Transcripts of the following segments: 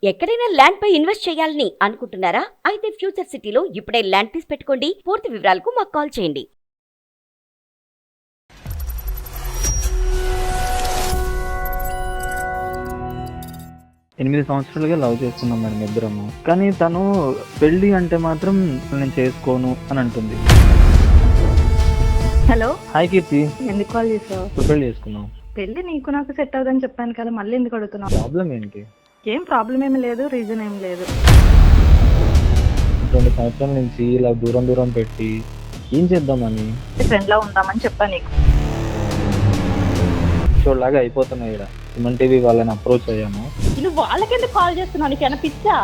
ఎక్కడైనా ల్యాండ్ పై ఇన్వెస్ట్ చేయాలని అనుకుంటున్నారా? అయితే ఫ్యూచర్ సిటీలో ఇప్పుడే ల్యాండ్ పీస్ పెట్టుకోండి. పూర్తి వివరాలకు మాకు కాల్ చేయండి. 8 సంవత్సరాలుగా లవ్ చేస్తున్నాం మేడం ఇద్దరము. కానీ తను పెళ్లి అంటే మాత్రం నేను చేసుకోను అని అంటుంది. హలో, హాయ్ కీర్తి, ఎందుకు కాల్ చేసావు? ఇప్పుడు పెళ్లి చేసుకున్నాం. పెళ్లి నీకు నాకు సెట్ అవుదని చెప్పాను కదా, మళ్ళీ ఎందుకు అడుగుతున్నావు? ప్రాబ్లం ఏంటి? ఏం ప్రాబ్లం ఏమి లేదు, రీజన్ ఏం లేదు. 2 సంవత్సరాల నుంచి ఇలా దూరం దూరం పెట్టి ఏం చేద్దామని ఫ్రెండ్ లా ఉందామని చెప్పాను నీకు. లాగా అయిపోతున్నాయి. ఇక్కడ సుమన్ టీవీ వాళ్ళని అప్రోచ్ అయ్యాము. నువ్వు వాళ్ళకెందుకు కాల్ చేస్తున్నావు? నీకు ఏమైనా పిచ్చా?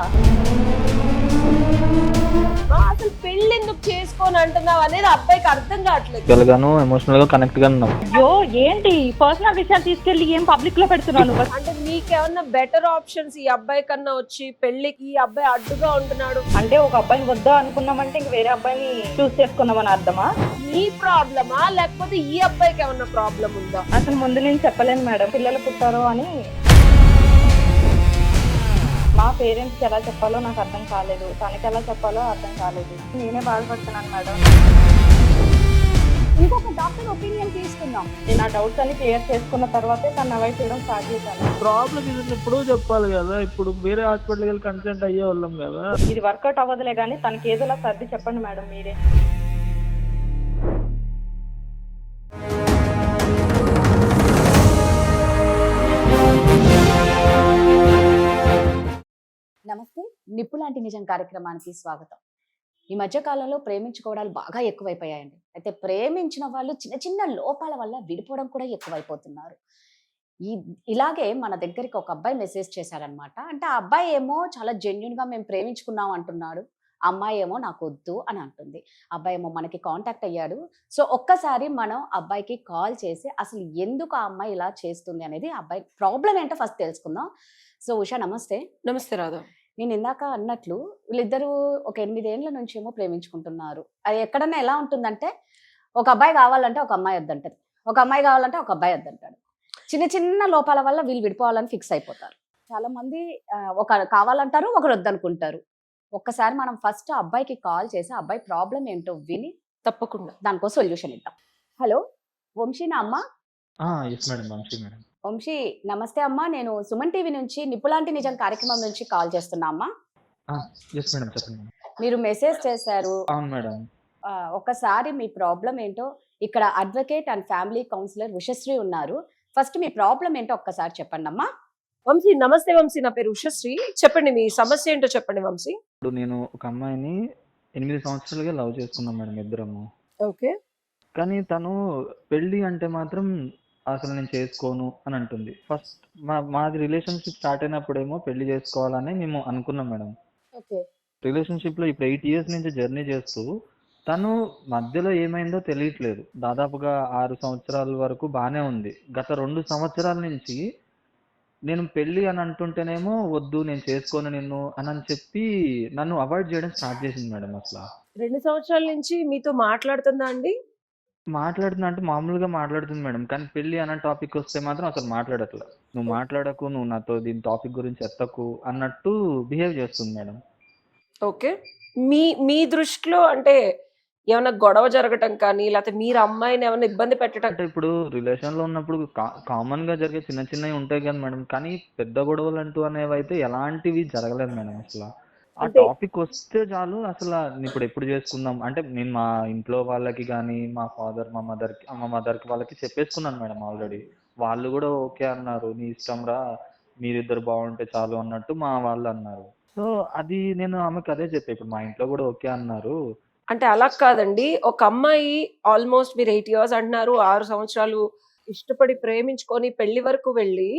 అసలు పెళ్లి ఎందుకు చేసుకోని అంటున్నావు అనేది అబ్బాయికి అర్థం కావట్లేదు. గలగాను ఎమోషనల్ గా కనెక్ట్ గా ఉన్నాం. అయ్యో, ఏంటి పర్సనల్ విషయాలు తీసుకెళ్లి ఏం పబ్లిక్ లో పెడుతున్నాను? అంటే నీకేమన్నా బెటర్ ఆప్షన్స్ ఈ అబ్బాయి కన్నా వచ్చి పెళ్లికి ఈ అబ్బాయి అడ్డుగా ఉంటున్నాడు అంటే ఒక అబ్బాయిని వద్దా అనుకున్నామంటే ఇంక వేరే అబ్బాయిని చూస్ చేసుకున్నామని అర్థమా? నీ ప్రాబ్లమా లేకపోతే ఈ అబ్బాయికి ఏమన్నా ప్రాబ్లం ఉందా? అసలు ముందు నేను చెప్పలేను మేడం, పిల్లలు పుట్టారు అని. మా పేరెంట్స్కి ఎలా చెప్పాలో నాకు అర్థం కాలేదు, తనకి ఎలా చెప్పాలో అర్థం కాలేదు. నేనే బాధపడుతున్నాను మేడం. ఇంకొక డాక్టర్ ఒపీనియన్ తీసుకుందాం. నేను ఆ డౌట్స్ అన్ని క్లియర్ చేసుకున్న తర్వాతే తను అవాయిడ్ చేయడం స్టార్ట్ చేశాను. ప్రాబ్లం ఇది ఎప్పుడూ చెప్పాలి కదా. ఇప్పుడు వేరే హాస్పిటల్కి వెళ్ళి కన్సల్ట్ అయ్యే వాళ్ళం కదా. ఇది వర్కౌట్ అవ్వదులే కానీ తనకి ఏదోలా సర్ది చెప్పండి మేడం మీరే. నమస్తే, నిప్పులాంటి నిజం కార్యక్రమానికి స్వాగతం. ఈ మధ్య కాలంలో ప్రేమించుకోవడాలు బాగా ఎక్కువైపోయాయండి. అయితే ప్రేమించిన వాళ్ళు చిన్న చిన్న లోపాల వల్ల విడిపోవడం కూడా ఎక్కువైపోతున్నారు. ఇలాగే మన దగ్గరికి ఒక అబ్బాయి మెసేజ్ చేశారనమాట. అంటే ఆ అబ్బాయి ఏమో చాలా జెన్యున్ గా మేము ప్రేమించుకున్నాం అంటున్నాడు, అమ్మాయి ఏమో నాకు వద్దు అని అంటుంది. అబ్బాయి ఏమో మనకి కాంటాక్ట్ అయ్యాడు. సో ఒక్కసారి మనం అబ్బాయికి కాల్ చేసి అసలు ఎందుకు ఆ అమ్మాయి ఇలా చేస్తుంది అనేది, అబ్బాయి ప్రాబ్లం ఏంటో ఫస్ట్ తెలుసుకుందాం. సో ఉషా, నమస్తే. నమస్తే రాధా. నేను ఇందాక అన్నట్లు వీళ్ళిద్దరూ ఒక 8 ఏళ్ల నుంచి ఏమో ప్రేమించుకుంటున్నారు. అది ఎక్కడన్నా ఎలా ఉంటుందంటే, ఒక అబ్బాయి కావాలంటే ఒక అమ్మాయి వద్దంటది, ఒక అమ్మాయి కావాలంటే ఒక అబ్బాయి వద్దంటాడు. చిన్న చిన్న లోపాల వల్ల వీళ్ళు విడిపోవాలని ఫిక్స్ అయిపోతారు. చాలా మంది ఒక కావాలంటారు, ఒకరు వద్దనుకుంటారు. ఒక్కసారి మనం ఫస్ట్ అబ్బాయికి కాల్ చేసి అబ్బాయి ప్రాబ్లం ఏంటో విని తప్పకుండా దానికో సొల్యూషన్ ఇద్దాం. హలో, వంశీనా అమ్మ? Yes madam, Vamshi madam. Vamshi, నమస్తే అమ్మా. నేను సుమన్ టీవీ నుంచి నిప్పులాంటి నిజం కార్యక్రమం నుంచి కాల్ చేస్తున్నా అమ్మా. ఎస్ మేడం, చెప్పండి మేడం. మీరు మెసేజ్ చేశారు. అవును మేడం. ఒకసారి మీ ప్రాబ్లం ఏంటో, ఇక్కడ advocate and family counsellor Ushasri ఉన్నారు. ఫస్ట్ మీ ప్రాబ్లం ఏంటో ఒక్కసారి చెప్పండి అమ్మా. వంశీ, నమస్తే వంశీ. నా పేరు ఉషశ్రీ. చెప్పండి, మీ సమస్య ఏంటో చెప్పండి వంశీ. ఇప్పుడు నేను ఒక అమ్మాయిని 8 సంవత్సరాలుగా లవ్ చేస్తున్నాం మేడం ఇద్దరము. ఓకే. కానీ తను పెళ్లి అంటే మాత్రం అసలు నేను చేసుకోను అని అంటుంది. ఫస్ట్ మాది రిలేషన్షిప్ స్టార్ట్ అయినప్పుడేమో పెళ్లి చేసుకోవాలని మేము అనుకున్నాం మేడం. ఓకే. రిలేషన్షిప్ లో ఇప్పుడు 8 years నుంచి జర్నీ చేస్తూ తను మధ్యలో ఏమైందో తెలియట్లేదు. దాదాపుగా 6 సంవత్సరాల వరకు బానే ఉంది. గత 2 సంవత్సరాల నుంచి నేను పెళ్లి అని అంటుంటేనేమో వద్దు, నేను చేసుకోను నిన్ను అని చెప్పి నన్ను అవాయిడ్ చేయడం స్టార్ట్ చేసింది మేడం. అసలు 2 సంవత్సరాల నుంచి మీతో మాట్లాడుతుందా అండి? మాట్లాడుతున్నా అంటే మామూలుగా మాట్లాడుతుంది మేడం, కానీ పెళ్లి అన్న టాపిక్ వస్తే మాత్రం అసలు మాట్లాడట్లే. నువ్వు మాట్లాడకు, నువ్వు నాతో దీని టాపిక్ గురించి ఎత్తకు అన్నట్టు బిహేవ్ చేస్తుంది మేడం. ఓకే. మీ మీ దృష్టిలో అంటే ఏమైనా గొడవ జరగటం కానీ, లేకపోతే మీరు అమ్మాయిని ఏమైనా ఇబ్బంది పెట్టడం? అంటే ఇప్పుడు రిలేషన్ లో ఉన్నప్పుడు కామన్ గా జరిగే చిన్న చిన్నవి ఉంటాయి కదా మేడం, కానీ పెద్ద గొడవలు అంటూ అనేవి అయితే ఎలాంటివి జరగలేదు మేడం. అసలు ఆ టాపిక్ వస్తే చాలు అసలు ఇప్పుడు ఎప్పుడు చేసుకుందాం అంటే నేను మా ఇంట్లో వాళ్ళకి కానీ మా ఫాదర్ మా మదర్ కి వాళ్ళకి చెప్పేసుకున్నాను మేడం ఆల్రెడీ. వాళ్ళు కూడా ఓకే అన్నారు, నీ ఇష్టం రా, మీరిద్దరు బాగుంటే చాలు అన్నట్టు మా వాళ్ళు అన్నారు. సో అది నేను ఆమెకు అదే చెప్పా, ఇప్పుడు మా ఇంట్లో కూడా ఓకే అన్నారు. అంటే అలా కాదండి, ఒక అమ్మాయి ఆల్మోస్ట్ మీరు 8 years అంటున్నారు, 6 సంవత్సరాలు ఇష్టపడి ప్రేమించుకొని పెళ్లి వరకు వెళ్ళి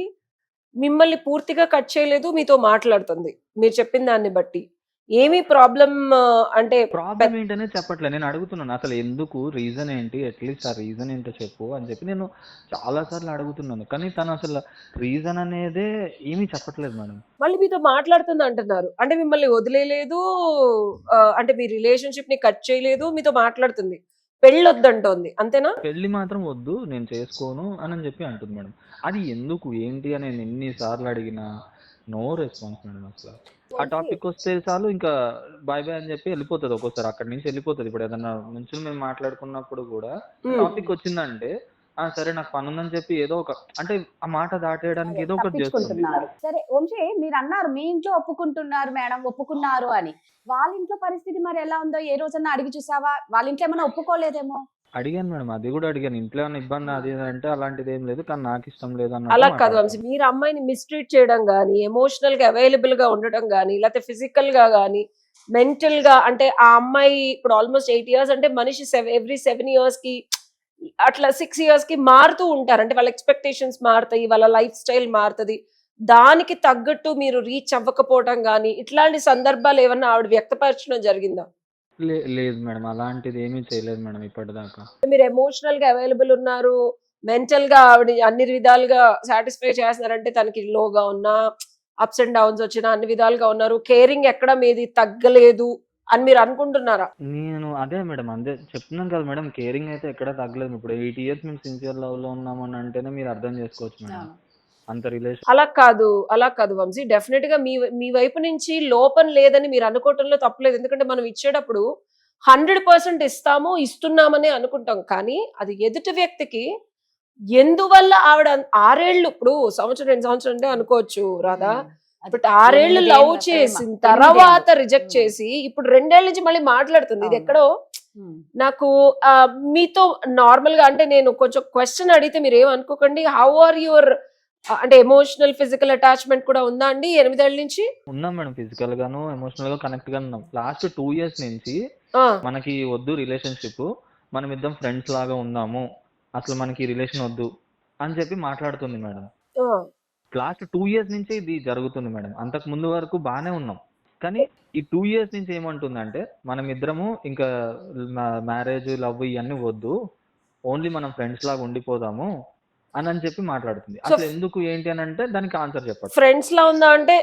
మిమ్మల్ని పూర్తిగా కట్ చేయలేదు, మీతో మాట్లాడుతుంది. మీరు చెప్పిన దాన్ని బట్టి ఏమీ ప్రాబ్లం అంటే ప్రాబ్లం ఏంటనే చెప్పట్లేదు. నేను అడుగుతున్నాను అసలు ఎందుకు, రీజన్ ఏంటి, అట్లీస్ట్ ఆ రీజన్ ఏంటో చెప్పు అని చెప్పి నేను చాలా సార్లు అడుగుతున్నాను. కానీ తను అసలు రీజన్ అనేదే ఏమీ చెప్పట్లేదు మేడం. మళ్ళీ మీతో మాట్లాడుతుంది అంటున్నారు, అంటే మిమ్మల్ని వదిలేయలేదు, అంటే మీ రిలేషన్షిప్ ని కట్ చేయలేదు, మీతో మాట్లాడుతుంది, పెళ్ళి వద్దంటోంది, అంతేనా? పెళ్లి మాత్రం వద్దు, నేను చేసుకోను అని చెప్పి అంటుంది మేడం. అది ఎందుకు ఏంటి అని నేను ఎన్నిసార్లు అడిగినా నో రెస్పాన్స్ మేడం అసలు. ఆ టాపిక్ వస్తే చాలు ఇంకా బాయ్ బాయ్ అని చెప్పి వెళ్ళిపోతుంది. ఒక్కోసారి అక్కడి నుంచి వెళ్ళిపోతుంది. ఇప్పుడు ఏదన్నా నుంచి మేము మాట్లాడుకున్నప్పుడు కూడా టాపిక్ వచ్చిందంటే సరే నాకు పని ఉందని చెప్పి ఏదో ఒక అంటే ఆ మాట దాటేయడానికి ఏదో ఒకటి చేస్తుంది. తప్పించుకుంటున్నారు. సరే వంశీ, మీరు అన్నారు మీ ఇంట్లో ఒప్పుకుంటున్నారు మేడం, ఒప్పుకున్నారు అని. వాళ్ళ ఇంట్లో పరిస్థితి మరి ఎలా ఉందో ఏ రోజన్నా అడిగి చూసావా? వాళ్ళ ఇంట్లో ఏమైనా ఒప్పుకోలేదేమో. అడిగాను మేడం, అది కూడా అడిగాను. ఇంట్లో ఏమైనా ఇబ్బంది అది ఇది అంటే అలాంటిది ఏం లేదు, కానీ నాకు ఇష్టం లేదు అలా అన్నట్టు కాదు వంశీ, మాట్లాడతాను. మీరు అమ్మాయిని మిస్ట్రీట్ చేయడం గానీ, ఎమోషనల్ గా అవైలబుల్ గా ఉండడం గానీ, లేకపోతే ఫిజికల్ గా గానీ, మెంటల్ గా, అంటే ఆ అమ్మాయి ఇప్పుడు ఆల్మోస్ట్ 8 years అంటే మనిషి ఎవ్రీ 7 years కి అట్లా 6 years కి మారుతూ ఉంటారు. అంటే వాళ్ళ ఎక్స్పెక్టేషన్స్ మారుతాయి, వాళ్ళ లైఫ్ స్టైల్ మారుతుంది. దానికి తగ్గట్టు మీరు రీచ్ అవ్వకపోవడం గానీ, ఇట్లాంటి సందర్భాలు ఏమన్నా ఆవిడ వ్యక్తపరచడం జరిగిందా? లేదు మేడం, అలాంటిది ఏమీ చేయలేదు మేడం ఇప్పటిదాకా. మీరు ఎమోషనల్ గా అవైలబుల్ ఉన్నారు, మెంటల్ గా ఆవిడ అన్ని విధాలుగా సాటిస్ఫై చేస్తున్నారంటే, తనకి లోగా ఉన్నా, అప్స్ అండ్ డౌన్స్ వచ్చినా అన్ని విధాలుగా ఉన్నారు, కేరింగ్ ఎక్కడ మీది తగ్గలేదు అని మీరు అనుకుంటున్నారా? నేను అదే మేడం, అదే చెప్తున్నాను కదా మేడం, కేరింగ్ అయితే ఎక్కడ తగ్గలేదు. ఇప్పుడు 8 years మేము సిన్సియర్ లవ్ లో ఉన్నామని అంటేనే మీరు అర్థం చేసుకోవచ్చు మేడం. అంత రిలేషన్ అలా కాదు వంశీ, డెఫినెట్ గా మీ వైపు నుంచి లోపం లేదని మీరు అనుకోవటంలో తప్పలేదు. ఎందుకంటే మనం ఇచ్చేటప్పుడు 100% ఇస్తాము, ఇస్తున్నామనే అనుకుంటాం. కానీ అది ఎదుటి వ్యక్తికి ఎందువల్ల ఆవిడ 6 ఏళ్ళు, ఇప్పుడు సంవత్సరం 2 సంవత్సరం అంటే అనుకోవచ్చు రాదా, బట్ 6 ఏళ్ళు లవ్ చేసిన తర్వాత రిజెక్ట్ చేసి ఇప్పుడు 2 ఏళ్ళ నుంచి మళ్ళీ మాట్లాడుతుంది. ఇది ఎక్కడో నాకు మీతో నార్మల్ గా, అంటే నేను కొంచెం క్వశ్చన్ అడిగితే మీరు ఏమనుకోకండి, హౌ ఆర్ యువర్ అంటే ఎమోషనల్ ఫిజికల్ అటాచ్మెంట్ కూడా ఉందా అండి 8 ఏళ్ళ నుంచి? ఉన్నాం మేడం, ఫిజికల్ గాను ఎమోషనల్ గా కనెక్ట్ గా ఉన్నాం. లాస్ట్ 2 years నుంచి మనకి వద్దు రిలేషన్షిప్, మనం ఇద్దరం ఫ్రెండ్స్ లాగా ఉన్నాము, అసలు మనకి రిలేషన్ వద్దు అని చెప్పి మాట్లాడుతుంది మేడం. లాస్ట్ 2 years నుంచి ఇది జరుగుతుంది మేడం. అంతకు ముందు వరకు బాగానే ఉన్నాం, కానీ ఈ 2 years నుంచి ఏమంటుందంటే మనం ఇద్దరము ఇంకా మ్యారేజ్ లవ్ ఇవన్నీ వద్దు, ఓన్లీ మనం ఫ్రెండ్స్ లాగా ఉండిపోదాము అని చెప్పి మాట్లాడుతుంది. అసలు ఎందుకు ఏంటి అని అంటే దానికి ఆన్సర్ చెప్పండి. ఫ్రెండ్స్ లా ఉందా అంటే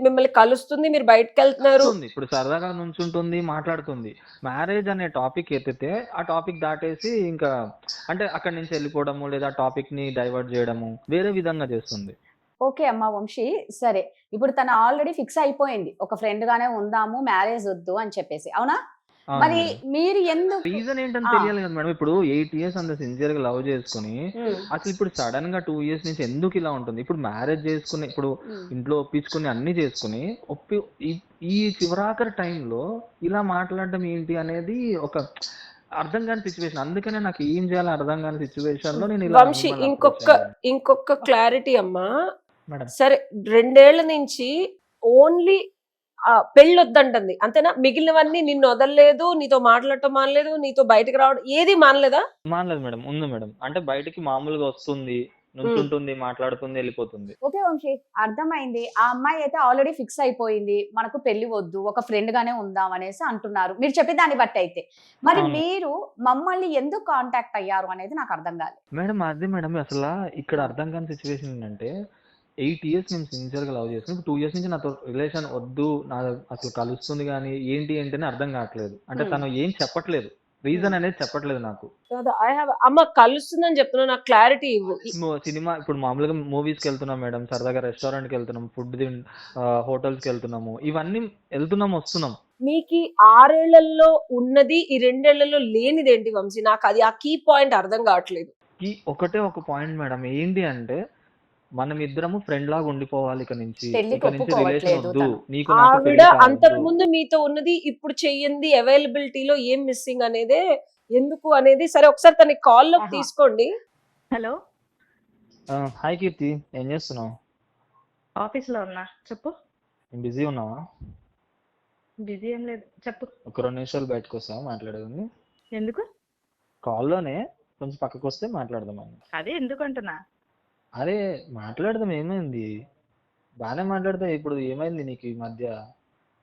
మిమ్మల్ని కలుస్తుంది, మీరు బయటకు వెళ్తున్నారు, ఇప్పుడు సరదాగా నుంచుంటుంది, మాట్లాడుతుంది. మ్యారేజ్ అనే టాపిక్ ఎత్తితే ఆ టాపిక్ దాటేసి ఇంకా అంటే అక్కడి నుంచి వెళ్ళిపోవడము, లేదా టాపిక్ ని డైవర్ట్ చేయడము, వేరే విధంగా చేస్తుంది. ఓకే అమ్మా వంశీ, సరే ఇప్పుడు తను ఆల్రెడీ ఫిక్స్ అయిపోయింది, ఒక ఫ్రెండ్ గానే ఉందాము, మ్యారేజ్ వద్దు అని చెప్పేసి, అవునా? మరి మీరు ఎందుకు, రీజన్ ఏంటని తెలియాలి కదా మేడం. ఇప్పుడు 8 years అంత సిన్సియర్ గా లవ్ చేసుకుని అసలు ఇప్పుడు సడన్ గా 2 years నుంచి ఎందుకు ఇలా ఉంటుంది? ఇప్పుడు మ్యారేజ్ చేసుకుని, ఇప్పుడు ఇంట్లో ఒప్పించుకుని అన్ని చేసుకుని ఈ చివరాఖరి టైంలో ఇలా మాట్లాడడం ఏంటి అనేది ఒక అర్థం కాని సిచ్యువేషన్. అందుకనే నాకు ఏం చేయాలో అర్థం కాని సిచ్యువేషన్ లో నేను ఇలా వంశీ ఇంకొక క్లారిటీ అమ్మా మేడం. సరే 2 ఏళ్ల నుంచి ఓన్లీ పెళ్ళొద్దంటుంది అంతేనా? మిగిలినవన్నీ నిన్ను వదలలేదు, నీతో మాట్లాడటం మానలేదు, నీతో బయటకు రావడం ఏది మానలేదా? మానలేదు మేడం, ఉంది మేడం. అంటే బయటికి మామూలుగా వస్తుంది, నుంచుంటుంది, మాట్లాడుతుంది, వెళ్ళిపోతుంది. ఓకే వంశీ, అర్థమైంది. ఆ అమ్మాయి అయితే ఆల్రెడీ ఫిక్స్ అయిపోయింది, మనకు పెళ్లి వద్దు, ఒక ఫ్రెండ్ గానే ఉందాం అనేసి అంటున్నారు మీరు చెప్పే దాన్ని బట్టి అయితే. మరి మీరు మమ్మల్ని ఎందుకు కాంటాక్ట్ అయ్యారు అనేది నాకు అర్థం కాలేదు మేడం. అదే మేడం, అసలు ఇక్కడ అర్థం కాని సిచ్యువేషన్ ఏంటంటే 8 years మేము సిన్సియర్ గా లవ్ చేస్తున్నాం, 2 years నుంచి నాతో రిలేషన్ వద్దు, నా అసలు కలుస్తుంది కానీ ఏంటి ఏంటని అర్థం కావట్లేదు. అంటే తను ఏం చెప్పట్లేదు, రీజన్ అనేది చెప్పట్లేదు నాకు. అమ్మ కలుస్తుందని చెప్తున్నా, నాకు క్లారిటీ ఇవ్వు. సినిమా ఇప్పుడు మామూలుగా మూవీస్ కి వెళ్తున్నాం మేడం, సరదాగా రెస్టారెంట్ కి వెళ్తున్నాం, ఫుడ్ హోటల్స్ కి వెళ్తున్నాము, ఇవన్నీ వెళ్తున్నాం వస్తున్నాం. మీకు 6 ఏళ్లలో ఉన్నది, ఈ 2 ఏళ్లలో లేనిదేంటి వంశీ? నాకు అది ఆ కీ పాయింట్ అర్థం కావట్లేదు. ఒకటే ఒక పాయింట్ మేడం, ఏంటి అంటే మనం ఇద్దరము ఫ్రెండ్ లాగా ఉండిపోవాలి, ఇక నుంచి రిలేషన్ వద్దు, నీకు ఆవిడ అంతకు ముందు మీతో ఉన్నది ఇప్పుడు చెయ్యింది, అవైలబిలిటీలో ఏం మిస్సింగ్ అనేదే ఎందుకు అనేది. సరే ఒకసారి తన కాల్ లోకి తీసుకోండి. హలో, హాయ్ కీర్తి, ఏం చేస్తున్నావు? ఆఫీస్ లో ఉన్నా, చెప్పు. బిజీ ఉన్నావా? బిజీ ఏం లేదు, చెప్పు. ఒక 2 నిమిషాలు బయటకు వస్తావా మాట్లాడేది? ఎందుకు? కాల్లోనే కొంచెం పక్కకు వస్తే మాట్లాడదామని. అదే ఎందుకు అంటున్నా. అరే మాట్లాడదాం, ఏమైంది? బాగానే మాట్లాడతా. ఇప్పుడు ఏమైంది నీకు ఈ మధ్య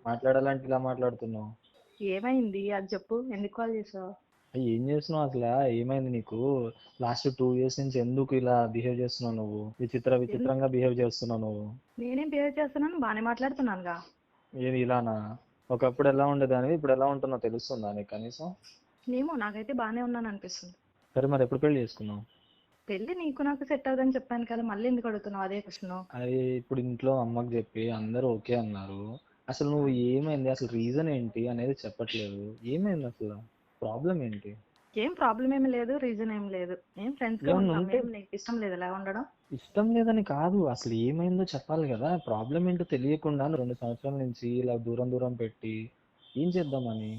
మాట్లాడాలంటే ఇలా మాట్లాడుతున్నావు? ఏమైంది అది చెప్పు, ఎందుకు కాల్ చేసావు? ఏం చేస్తున్నావు అసలు? ఏమైంది నీకు? లాస్ట్ 2 years నుంచి ఎందుకు ఇలా బిహేవ్ చేస్తున్నావు నువ్వు? విచిత్రంగా బిహేవ్ చేస్తున్నావు నువ్వు. నేనేం బిహేవ్ చేస్తున్నాను, బాగానే మాట్లాడుతున్నానుగా. ఏది ఇలానా? ఒకప్పుడు ఎలా ఉండేదానివి, ఇప్పుడు ఎలా ఉంటున్నావు తెలుస్తుందా నీకు కనీసం? ఏమో, నాకైతే బాగానే ఉన్నాను అనిపిస్తుంది. సరే మరి ఎప్పుడు పెళ్లి చేసుకున్నావు? పెళ్లి నీకు నాకు సెట్ అవుదని చెప్పాను కదా, మళ్ళీ ఎందుకు అడుగుతున్నావు అదే క్వశ్చన్? అది ఇప్పుడు ఇంట్లో అమ్మకి చెప్పి అందరూ ఓకే అన్నారు. అసలు నువ్వు ఏమైంది, అసలు రీజన్ ఏంటి అనేది చెప్పట్లేదు. ఏమైంది అసలు, ప్రాబ్లం ఏంటి? ఏం ప్రాబ్లం ఏమి లేదు, రీజన్ ఏం లేదు. ఏం ఫ్రెండ్స్ గా ఏమన్నా ఉంటాం, ఉంటే ఏం నీకు ఇష్టం లేదు ఇలా ఉండడం? ఇష్టం లేదని కాదు, అసలు ఏమైందో చెప్పాలి కదా. ప్రాబ్లం ఏంటో తెలియకుండా 2 సంవత్సరాల నుంచి ఇలా దూరం దూరం పెట్టి ఏం చేద్దామని.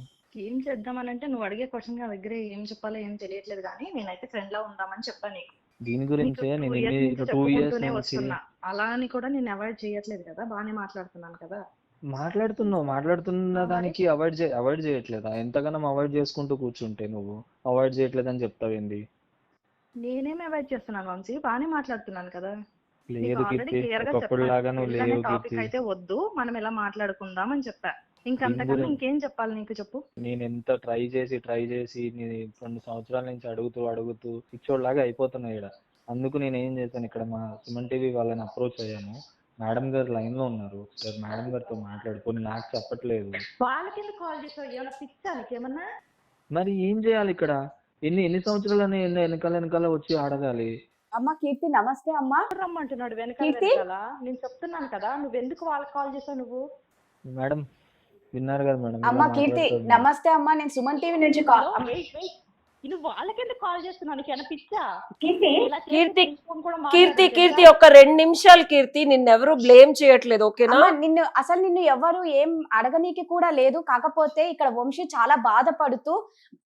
ఏం చేద్దామని అంటే నువ్వు అడిగే క్వశ్చన్ నా దగ్గర ఏం చెప్పాలో ఏం తెలియట్లేదు, కానీ నేనైతే ఫ్రెండ్ లా ఉందామని చెప్పాను నీకు. దీని నీకు గురించే 2 నేను ఇయర్స్ నుంచి 2 ఇయర్స్ చెప్పుకుంటూనే నుంచి వస్తున్నా, అలా అని కూడా నేను అవాయిడ్ చేయట్లేదు కదా, బాగానే మాట్లాడుతున్నాను కదా. మాట్లాడుతున్న మరి దానికి అవాయిడ్ చేయట్లేదా? ఎంతగానో అవాయిడ్ చేసుకుంటూ కూర్చుంటే నువ్వు అవాయిడ్ చేయట్లేదని చెప్తావేంది? నేనేం అవాయిడ్ చేస్తున్నాను వంశీ, బాగానే మాట్లాడుతున్నాను కదా. నీకు లేదు ఆల్రెడీ కీర్తి, క్లియర్ గా ఒకప్పుడు చెప్పాను, లాగా నువ్వు పెళ్ళనే లేవు టాపిక్ కీర్తి. అయితే వద్దు, మనం ఇలా మాట్లాడుకుందాం అని చెప్పా. దీని ఇంకంతకన్నా గురించి ఇంకేం చెప్పాలి నీకు, చెప్పు. నేను ఎంత ట్రై చేసి నీ 2 సంవత్సరాల నుంచి అడుగుతూ పిచ్చోడ్లాగా అయిపోతున్నా ఇక్కడ. అందుకు నేను ఏం చేశాను, ఇక్కడ మా సుమన్ టీవీ వాళ్ళని అప్రోచ్ అయ్యాను. మేడం గారు లైన్ లో ఉన్నారు, ఒకసారి మేడం గారితో మాట్లాడు. కొన్ని నాకు చెప్పట్లేదు. వాళ్ళకి ఎందుకు కాల్ చేసావు, ఏమైనా పిచ్చా నీకేమన్నా? మరి ఏం చేయాలి ఇక్కడ? ఎన్ని సంవత్సరాలని వెనకాల వచ్చి అడగాలి? అమ్మ కీర్తి, నమస్తే అమ్మా. రమ్మంటున్నాడు వెనకాల కీర్తి వెనకాల, నేను చెప్తున్నాను కదా, నువ్వు ఎందుకు వాళ్ళకి కాల్ చేసావు నువ్వు? మేడం విన్నారు కదా మేడం, అమ్మ ఇలా కీర్తి, మాట్లాడుతుంది. నమస్తే అమ్మా, నేను సుమన్ టీవీ నుంచి హలో, వెయిట్ వెయిట్, నువ్వు వాళ్ళకి ఎందుకు కాల్ చేస్తున్నావు, నీకు ఏమైనా పిచ్చా? కీర్తి ఇలా చేసి కీర్తి తెలుసుకొని కూడా కీర్తి మాట్లాడడం కీర్తి తెలుసా? ఒక 2 నిమిషాలు కీర్తి, నిన్నెవరు బ్లేమ్ చేయట్లేదు, ఓకేనా? అమ్మ నిన్ను ఎవరు ఏం అడగనీకి కూడా లేదు. కాకపోతే ఇక్కడ వంశీ చాలా బాధపడుతూ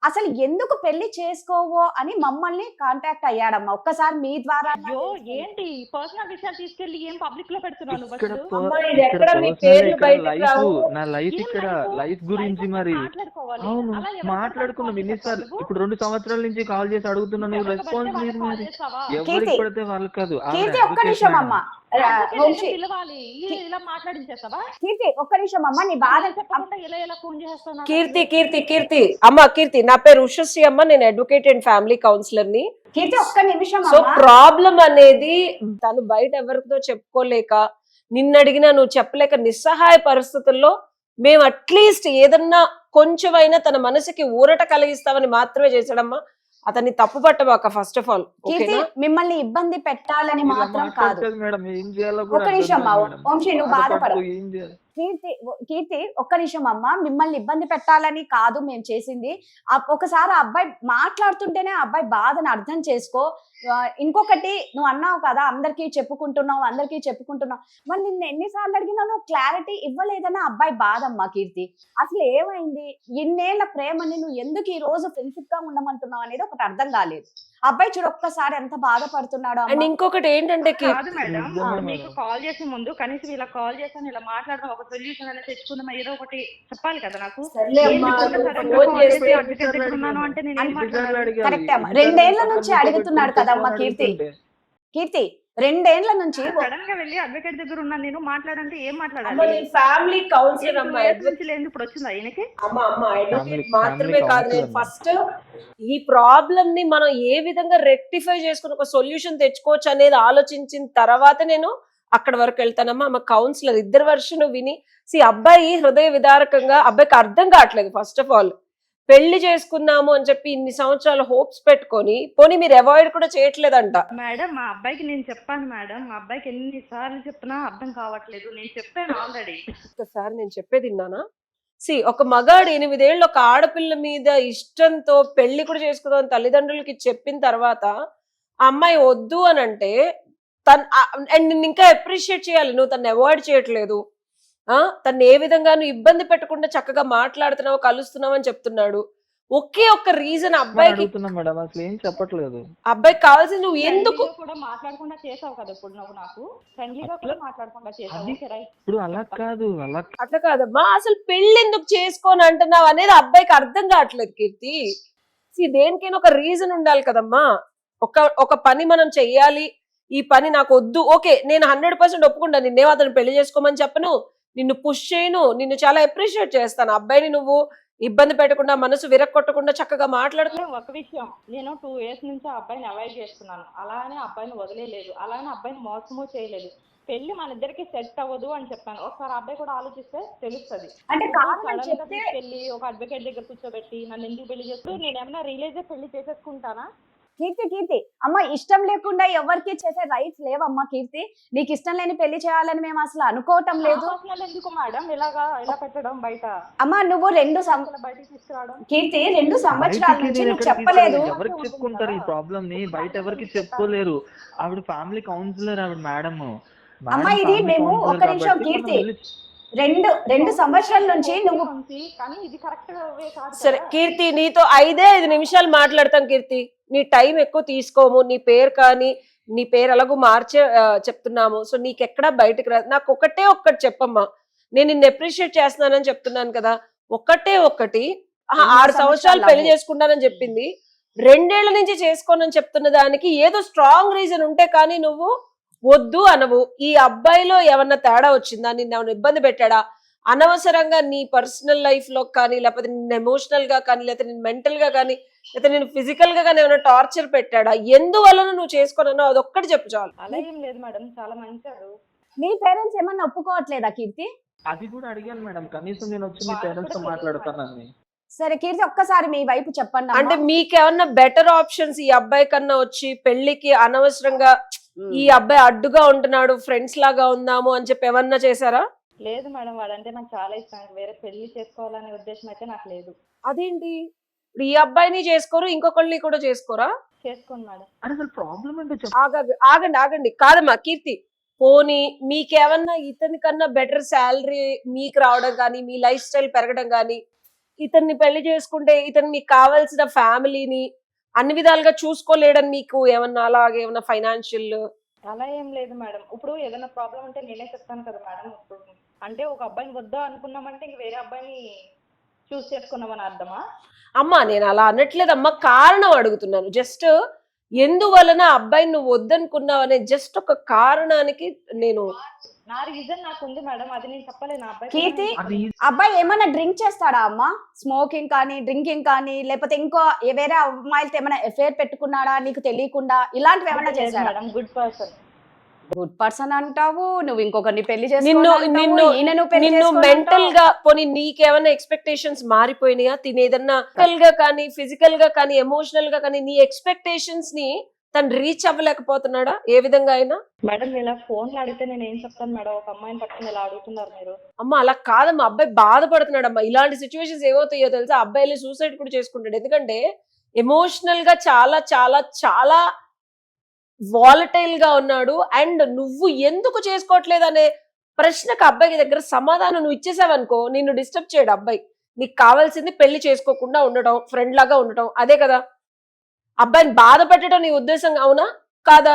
అసలు ఎందుకు పెళ్లి చేసుకోవో అని మమ్మల్ని కాంటాక్ట్ అయ్యాడమ్మా. ఒక్కసారి మీ ద్వారా అయ్యో, ఏంటి పర్సనల్ విషయాలు తీసుకెళ్లి ఏం పబ్లిక్ లో పెడుతున్నావు నువ్వు ఇక్కడ అసలు? అమ్మా, ఇది ఇక్కడ ఎక్కడ మీ పర్సనల్, పేర్లు ఇక్కడ బయటకు లైఫ్, రావు. నా లైఫ్, ఏం ఇక్కడ లైఫ్? లైఫ్ లైఫ్ గురించి అంటే మరి. మాట్లాడుకోవాలి. అవును, అలా ఎవరితో మాట్లాడుకున్నాం కాల్ చేసావు ఎన్నిసార్లు. నువ్వు? ఇప్పుడు 2 సంవత్సరాల నుంచి కాల్ చేసి అడుగుతున్నా, నువ్వు ఎవరికి పడితే రెస్పాన్స్ లేదు. వాళ్ళకి కాల్ మరి చేస్తావా? ఎవరికి కీర్తి పడితే వాళ్ళు కాదు. ఆవిడ కీర్తి ఒక్క అడ్వకేట్ నిమిషం మేడం. అమ్మా. అడ్వకేట్ వంశీ పిలవాలి, ఇలా మాట్లాడించేస్తావా? కీర్తి ఒక్క నిమిషం అమ్మా, నీ బాధ చెప్పకుండా ఇలా ఫోన్ చేస్తావు నాకు కీర్తి అసలు? కీర్తి కీర్తి అమ్మ కీర్తి, నా పేరు ఉషశ్రీ అమ్మ, నేను అడ్వకేట్ అండ్ ఫ్యామిలీ కౌన్సిలర్ ని. కీర్తి ఒక్క నిమిషం సో అమ్మా. ప్రాబ్లం అనేది తను బయట ఎవరితో చెప్పుకోలేక, నిన్ను అడిగినా నువ్వు చెప్పలేక నిస్సహాయ పరిస్థితుల్లో మేము అట్లీస్ట్ ఏదన్నా కొంచెమైనా తన మనసుకి ఊరట కలిగిస్తామని మాత్రమే చేశాడమ్మా. అతన్ని తప్పు పట్టబాక ఫస్ట్ ఆఫ్ ఆల్, కీర్తి ఓకేనా? మిమ్మల్ని ఇబ్బంది పెట్టాలని ఇలా మాత్రం కాదు. మాట్లాడుతుంది మేడం, ఏం చేయాలో కూడా ఒక్క అర్థం నిమిషం కాదు అమ్మా, మేడం. వంశీ నువ్వు బాధపడవు. బాధపడుతూ ఏం చేయాలి? కీర్తి ఒక్క నిమిషం అమ్మా, మిమ్మల్ని ఇబ్బంది పెట్టాలని కాదు మేము చేసింది. ఒకసారి ఆ అబ్బాయి మాట్లాడుతుంటేనే ఆ అబ్బాయి బాధను అర్థం చేసుకో. ఇంకొకటి నువ్వు అన్నావు కదా, అందరికీ చెప్పుకుంటున్నావు, మరి నిన్ను ఎన్నిసార్లు అడిగినా నువ్వు క్లారిటీ ఇవ్వలేదని ఆ అబ్బాయి బాధ అమ్మా. కీర్తి అసలు ఏమైంది, ఇన్నేళ్ల ప్రేమని నువ్వు ఎందుకు ఈ రోజు ఫ్రెండ్షిప్ గా ఉండమంటున్నావు అనేది ఒకటి అర్థం కాలేదు. అబ్బాయి చూడు ఒక్కసారి ఎంత బాధపడుతున్నాడు. అండ్ ఇంకొకటి ఏంటంటే కాదు మేడం, నిజమే మీకు మేడం. కాల్ చేసే ముందు కనీసం ఇలా కాల్ చేసాను, ఇలా మాట్లాడదాం, ఒక సొల్యూషన్ అనేది తెచ్చుకుందాం, ఏదో ఒకటి చెప్పాలి కదా నాకు. సర్లే అమ్మా, ఏంటి నువ్వు సడన్ గా ఫోన్ కాల్ చేసి చేస్తే అడ్వకేట్ దగ్గర ఉన్నాను అంటే నేను ఏం మాట్లాడాలి? కరెక్ట్ అమ్మా, 2 ఏళ్ల నుంచి అడుగుతున్నాడు కదమ్మా కీర్తి. కీర్తి 2 ఏళ్ల నుంచి సడన్ గా వెళ్ళి అడ్వకేట్ దగ్గర ఉన్నాను నేను మాట్లాడంటే ఏం అమ్మ, మాట్లాడాలి? నేను ఫ్యామిలీ కౌన్సిలర్ అమ్మా. నుంచి లేదు, ఇప్పుడు వచ్చిందా ఈయనకి? అమ్మ అడ్వకేట్ Family మాత్రమే కాదు, నేను counselor. ఫస్ట్ ఈ ప్రాబ్లం ని మనం ఏ విధంగా రెక్టిఫై చేసుకుని ఒక సొల్యూషన్ తెచ్చుకోవచ్చు అనేది ఆలోచించిన తర్వాత నేను అక్కడ వరకు వెళ్తానమ్మా. ఆమె కౌన్సిలర్, ఇద్దరు వర్షన్ విని అబ్బాయి హృదయ విదారకంగా, అబ్బాయికి అర్థం కావట్లేదు. ఫస్ట్ ఆఫ్ ఆల్ పెళ్లి చేసుకున్నాము అని చెప్పి ఇన్ని సంవత్సరాలు హోప్స్ పెట్టుకొని పోనీ మీరు అవాయిడ్ కూడా చేయట్లేదంట. మేడం మా అబ్బాయికి నేను చెప్పాను మేడం, మా అబ్బాయికి ఎన్నిసార్లు చెప్పినా అర్థం కావట్లేదు, నేను చెప్పాను ఆల్రెడీ. ఒకసారి నేను చెప్పేది విన్నానా? ఒక మగాడు 8 ఏళ్ళు ఒక ఆడపిల్ల మీద ఇష్టంతో పెళ్లి కూడా చేసుకుందాం తల్లిదండ్రులకి చెప్పిన తర్వాత ఆ అమ్మాయి వద్దు అని అంటే అండ్ నిన్ను ఇంకా అప్రిషియేట్ చేయాలి, నువ్వు తను అవాయిడ్ చేయట్లేదు, తను ఏ విధంగా నువ్వు ఇబ్బంది పెట్టకుండా చక్కగా మాట్లాడుతున్నావు, కలుస్తున్నావు అని చెప్తున్నాడు. ఒకే ఒక్క రీజన్ అబ్బాయికి, అడుగుతున్నా మేడం, అసలు ఏం చెప్పట్లేదు. అబ్బాయికి కావాల్సింది నువ్వు ఎందుకు ఫ్రెండ్లీగా కూడా మాట్లాడకుండా చేసావు కదా ఇప్పుడు నువ్వు, నాకు ఫ్రెండ్లీగా కూడా మాట్లాడకుండా చేసావు. Okay right. ఇప్పుడు అలా కాదు, అట్లా కాదమ్మా, అసలు పెళ్లి ఎందుకు చేసుకోని అంటున్నావు అనేది అబ్బాయికి అర్థం కావట్లేదు కీర్తి. దేనికైనా ఒక రీజన్ ఉండాలి కదమ్మా. ఒక పని మనం చెయ్యాలి, ఈ పని నాకు వద్దు, ఓకే నేను 100% ఒప్పుకుంటాను, నిన్నేమో అతను పెళ్లి చేసుకోమని చెప్పను, నిన్ను పుష్ చేయను, నిన్ను చాలా అప్రిషియేట్ చేస్తాను. అబ్బాయిని నువ్వు ఇబ్బంది పెట్టకుండా, మనసు విరక్కొట్టకుండా చక్కగా మాట్లాడుతున్నావు. ఒక విషయం, నేను 2 years నుంచి ఆ అబ్బాయిని అవాయిడ్ చేస్తున్నాను, అలానే అబ్బాయిని వదిలేదు, అలానే అబ్బాయిని మోసము చేయలేదు. పెళ్లి మన ఇద్దరికి సెట్ అవ్వదు అని చెప్పాను. ఒకసారి అబ్బాయి కూడా ఆలోచిస్తే తెలుస్తుంది. అంటే సడన్ గా తీసుకెళ్లి ఒక అడ్వకేట్ దగ్గర కూర్చోబెట్టి నన్ను ఎందుకు పెళ్లి చేస్తూ నేను ఏమైనా రియలైజ్ పెళ్లి చేసేసుకుంటానా? కీర్తి అమ్మ, ఇష్టం లేకుండా ఎవరికి చేసే రైట్స్ లేవమ్మా కీర్తి. నీకు ఇష్టం లేని పెళ్లి చేయాలని మేము అసలు అనుకోవటం లేదు. పర్సనల్ ఎందుకు మేడం ఇలా పెట్టడం బయట, అమ్మా నువ్వు బయటికి తీసుకురావడం? కీర్తి 2 సంవత్సరాల బయటికి నుంచి నేను నువ్వు ఎక్కడికి చెప్పలేదు. తీసుకెళ్ళను. ఎవరికి చెప్పుకుంటారు ఈ ప్రాబ్లమ్ ని? బయట ఎవరికి చెప్పుకోలేరు. ఆవిడ ఫ్యామిలీ కౌన్సిలర్, ఆవిడ మేడం. అమ్మా ఇది మేము ఒక నిమిషం కీర్తి, 2 సంవత్సరాల నుంచి నువ్వు కానీ ఇది కరెక్ట్ వే కాదు సరే కదా. కీర్తి, నీతో 5 నిమిషాలు మాట్లాడతాం కీర్తి. నీ టైం ఎక్కువ తీసుకోము. నీ పేరు కానీ నీ పేరు ఎలాగో మార్చే చెప్తున్నాము. సో నీకెక్కడా బయటకు రాదు. నాకు ఒక్కటి చెప్పమ్మా. నేను నిన్ను అప్రిషియేట్ చేస్తున్నానని చెప్తున్నాను కదా. ఒక్కటి 6 సంవత్సరాలు పెళ్లి చేసుకుంటానని చెప్పింది, 2 ఏళ్ల నుంచి చేసుకోనని చెప్తున్న దానికి ఏదో స్ట్రాంగ్ రీజన్ ఉంటే కానీ నువ్వు వద్దు అనవు. ఈ అబ్బాయిలో ఏమన్నా తేడా వచ్చిందా? నిన్ను ఏమైనా ఇబ్బంది పెట్టాడా? అనవసరంగా నీ పర్సనల్ లైఫ్ లో కానీ, లేకపోతే నిన్ను ఎమోషనల్ గా కానీ, లేకపోతే నేను మెంటల్ గా కానీ, లేకపోతే నేను ఫిజికల్ గా కానీ ఏమైనా టార్చర్ పెట్టాడా? ఎందువలన నువ్వు చేసుకోనన్నా అదొక్కటి చెప్పు చాలు. అలా ఏం లేదు మేడం, చాలా మంచారు. మీ పేరెంట్స్ ఏమన్నా ఒప్పుకోవట్లేదా కీర్తి? అది కూడా అడిగాను మేడం. కనీసం నేను వచ్చి మీ పేరెంట్స్ తో మాట్లాడతానని. సరే కీర్తి, ఒక్కసారి మీ వైపు చెప్పండి అమ్మా. అంటే మీకేమన్నా బెటర్ ఆప్షన్స్ ఈ అబ్బాయి కన్నా వచ్చి పెళ్లికి అనవసరంగా ఈ అబ్బాయి అడ్డుగా ఉంటున్నాడు, ఫ్రెండ్స్ లాగా ఉందాము అని చెప్పి ఏమన్నా చేశారా? లేదు మేడం, వాడంటే నాకు చాలా ఇష్టం. వేరే పెళ్లి చేసుకోవాలనే ఉద్దేశం అయితే నాకు లేదు. అదేంటి, ఇప్పుడు ఈ అబ్బాయిని చేసుకోరు, ఇంకొకళ్ళని కూడా చేసుకోరా? చేసుకోండి మేడం. అసలు ప్రాబ్లం ఏంటో చెప్పు. ఆగండి కాదమ్మా కీర్తి. పోనీ మీకేమన్నా ఇతని కన్నా బెటర్ శాలరీ మీకు రావడం కానీ, మీ లైఫ్ స్టైల్ పెరగడం కానీ, ఇతన్ని పెళ్లి చేసుకుంటే ఇతను మీకు కావాల్సిన ఫ్యామిలీని అన్ని విధాలుగా చూసుకోలేడని మీకు ఏమన్నా అలాగే ఏమన్నా ఫైనాన్షియల్? అలా ఏం లేదు మేడం. ఇప్పుడు ఏదైనా ప్రాబ్లం ఉంటే నేనే చెప్తాను కదా మేడం. ఇప్పుడు అంటే ఒక అబ్బాయిని వద్దా అనుకున్నామంటే ఇంక వేరే అబ్బాయిని చూస్ చేసుకున్నామని అర్థమా? అమ్మా నేను అలా అనట్లేదమ్మా, కారణం అడుగుతున్నాను. జస్ట్ ఎందువలన అబ్బాయిని నువ్వు వద్దనుకున్నావు అనే జస్ట్ ఒక కారణానికి నేను నా రీజన్ నాకు ఉంది మేడం, అది నేను చెప్పలేను. అబ్బాయి కీర్తి, అబ్బాయి ఏమైనా డ్రింక్ చేస్తాడా అమ్మా? స్మోకింగ్ కానీ, డ్రింకింగ్ కానీ, లేకపోతే ఇంకో వేరే అమ్మాయిలతో ఏమైనా ఎఫైర్ పెట్టుకున్నాడా నీకు తెలియకుండా? ఇలాంటివి ఏమైనా చేశాడా? Madam good person. Good person అంటావు, నువ్వు ఇంకొకరిని పెళ్లి నిన్ను మెంటల్ గా పోనీ నీకేమైనా ఎక్స్పెక్టేషన్స్ మారిపోయినాయా? తినేదన్నా మెంటల్ గా కానీ, ఫిజికల్ గా కానీ, ఎమోషనల్ గా కానీ నీ ఎక్స్పెక్టేషన్స్ ని తను రీచ్ అవ్వలేకపోతున్నాడా ఏ విధంగా అయినా? మేడం ఇలా ఫోన్లో అడిగితే నేను ఏం చెప్తాను మేడం? ఒక అమ్మాయిని పట్టుకుని ఇలా అడుగుతున్నారు మీరు. అమ్మ అలా కాదమ్మా, అబ్బాయి బాధపడుతున్నాడు అమ్మా. ఇలాంటి సిచ్యువేషన్స్ ఏమవుతాయో తెలుసా, అబ్బాయిలు సూసైడ్ కూడా చేసుకుంటాడు. ఎందుకంటే ఎమోషనల్ గా చాలా చాలా చాలా వాలటైల్ గా ఉన్నాడు. అండ్ నువ్వు ఎందుకు చేసుకోవట్లేదు అనే ప్రశ్నకు అబ్బాయి దగ్గర సమాధానం నువ్వు ఇచ్చేసావనుకో, నిన్ను డిస్టర్బ్ చేయడు అబ్బాయి. నీకు కావాల్సింది పెళ్లి చేసుకోకుండా ఉండటం, ఫ్రెండ్ లాగా ఉండటం, అదే కదా. అబ్బాయిని బాధ పెట్టడం నీ ఉద్దేశం అవునా కాదా?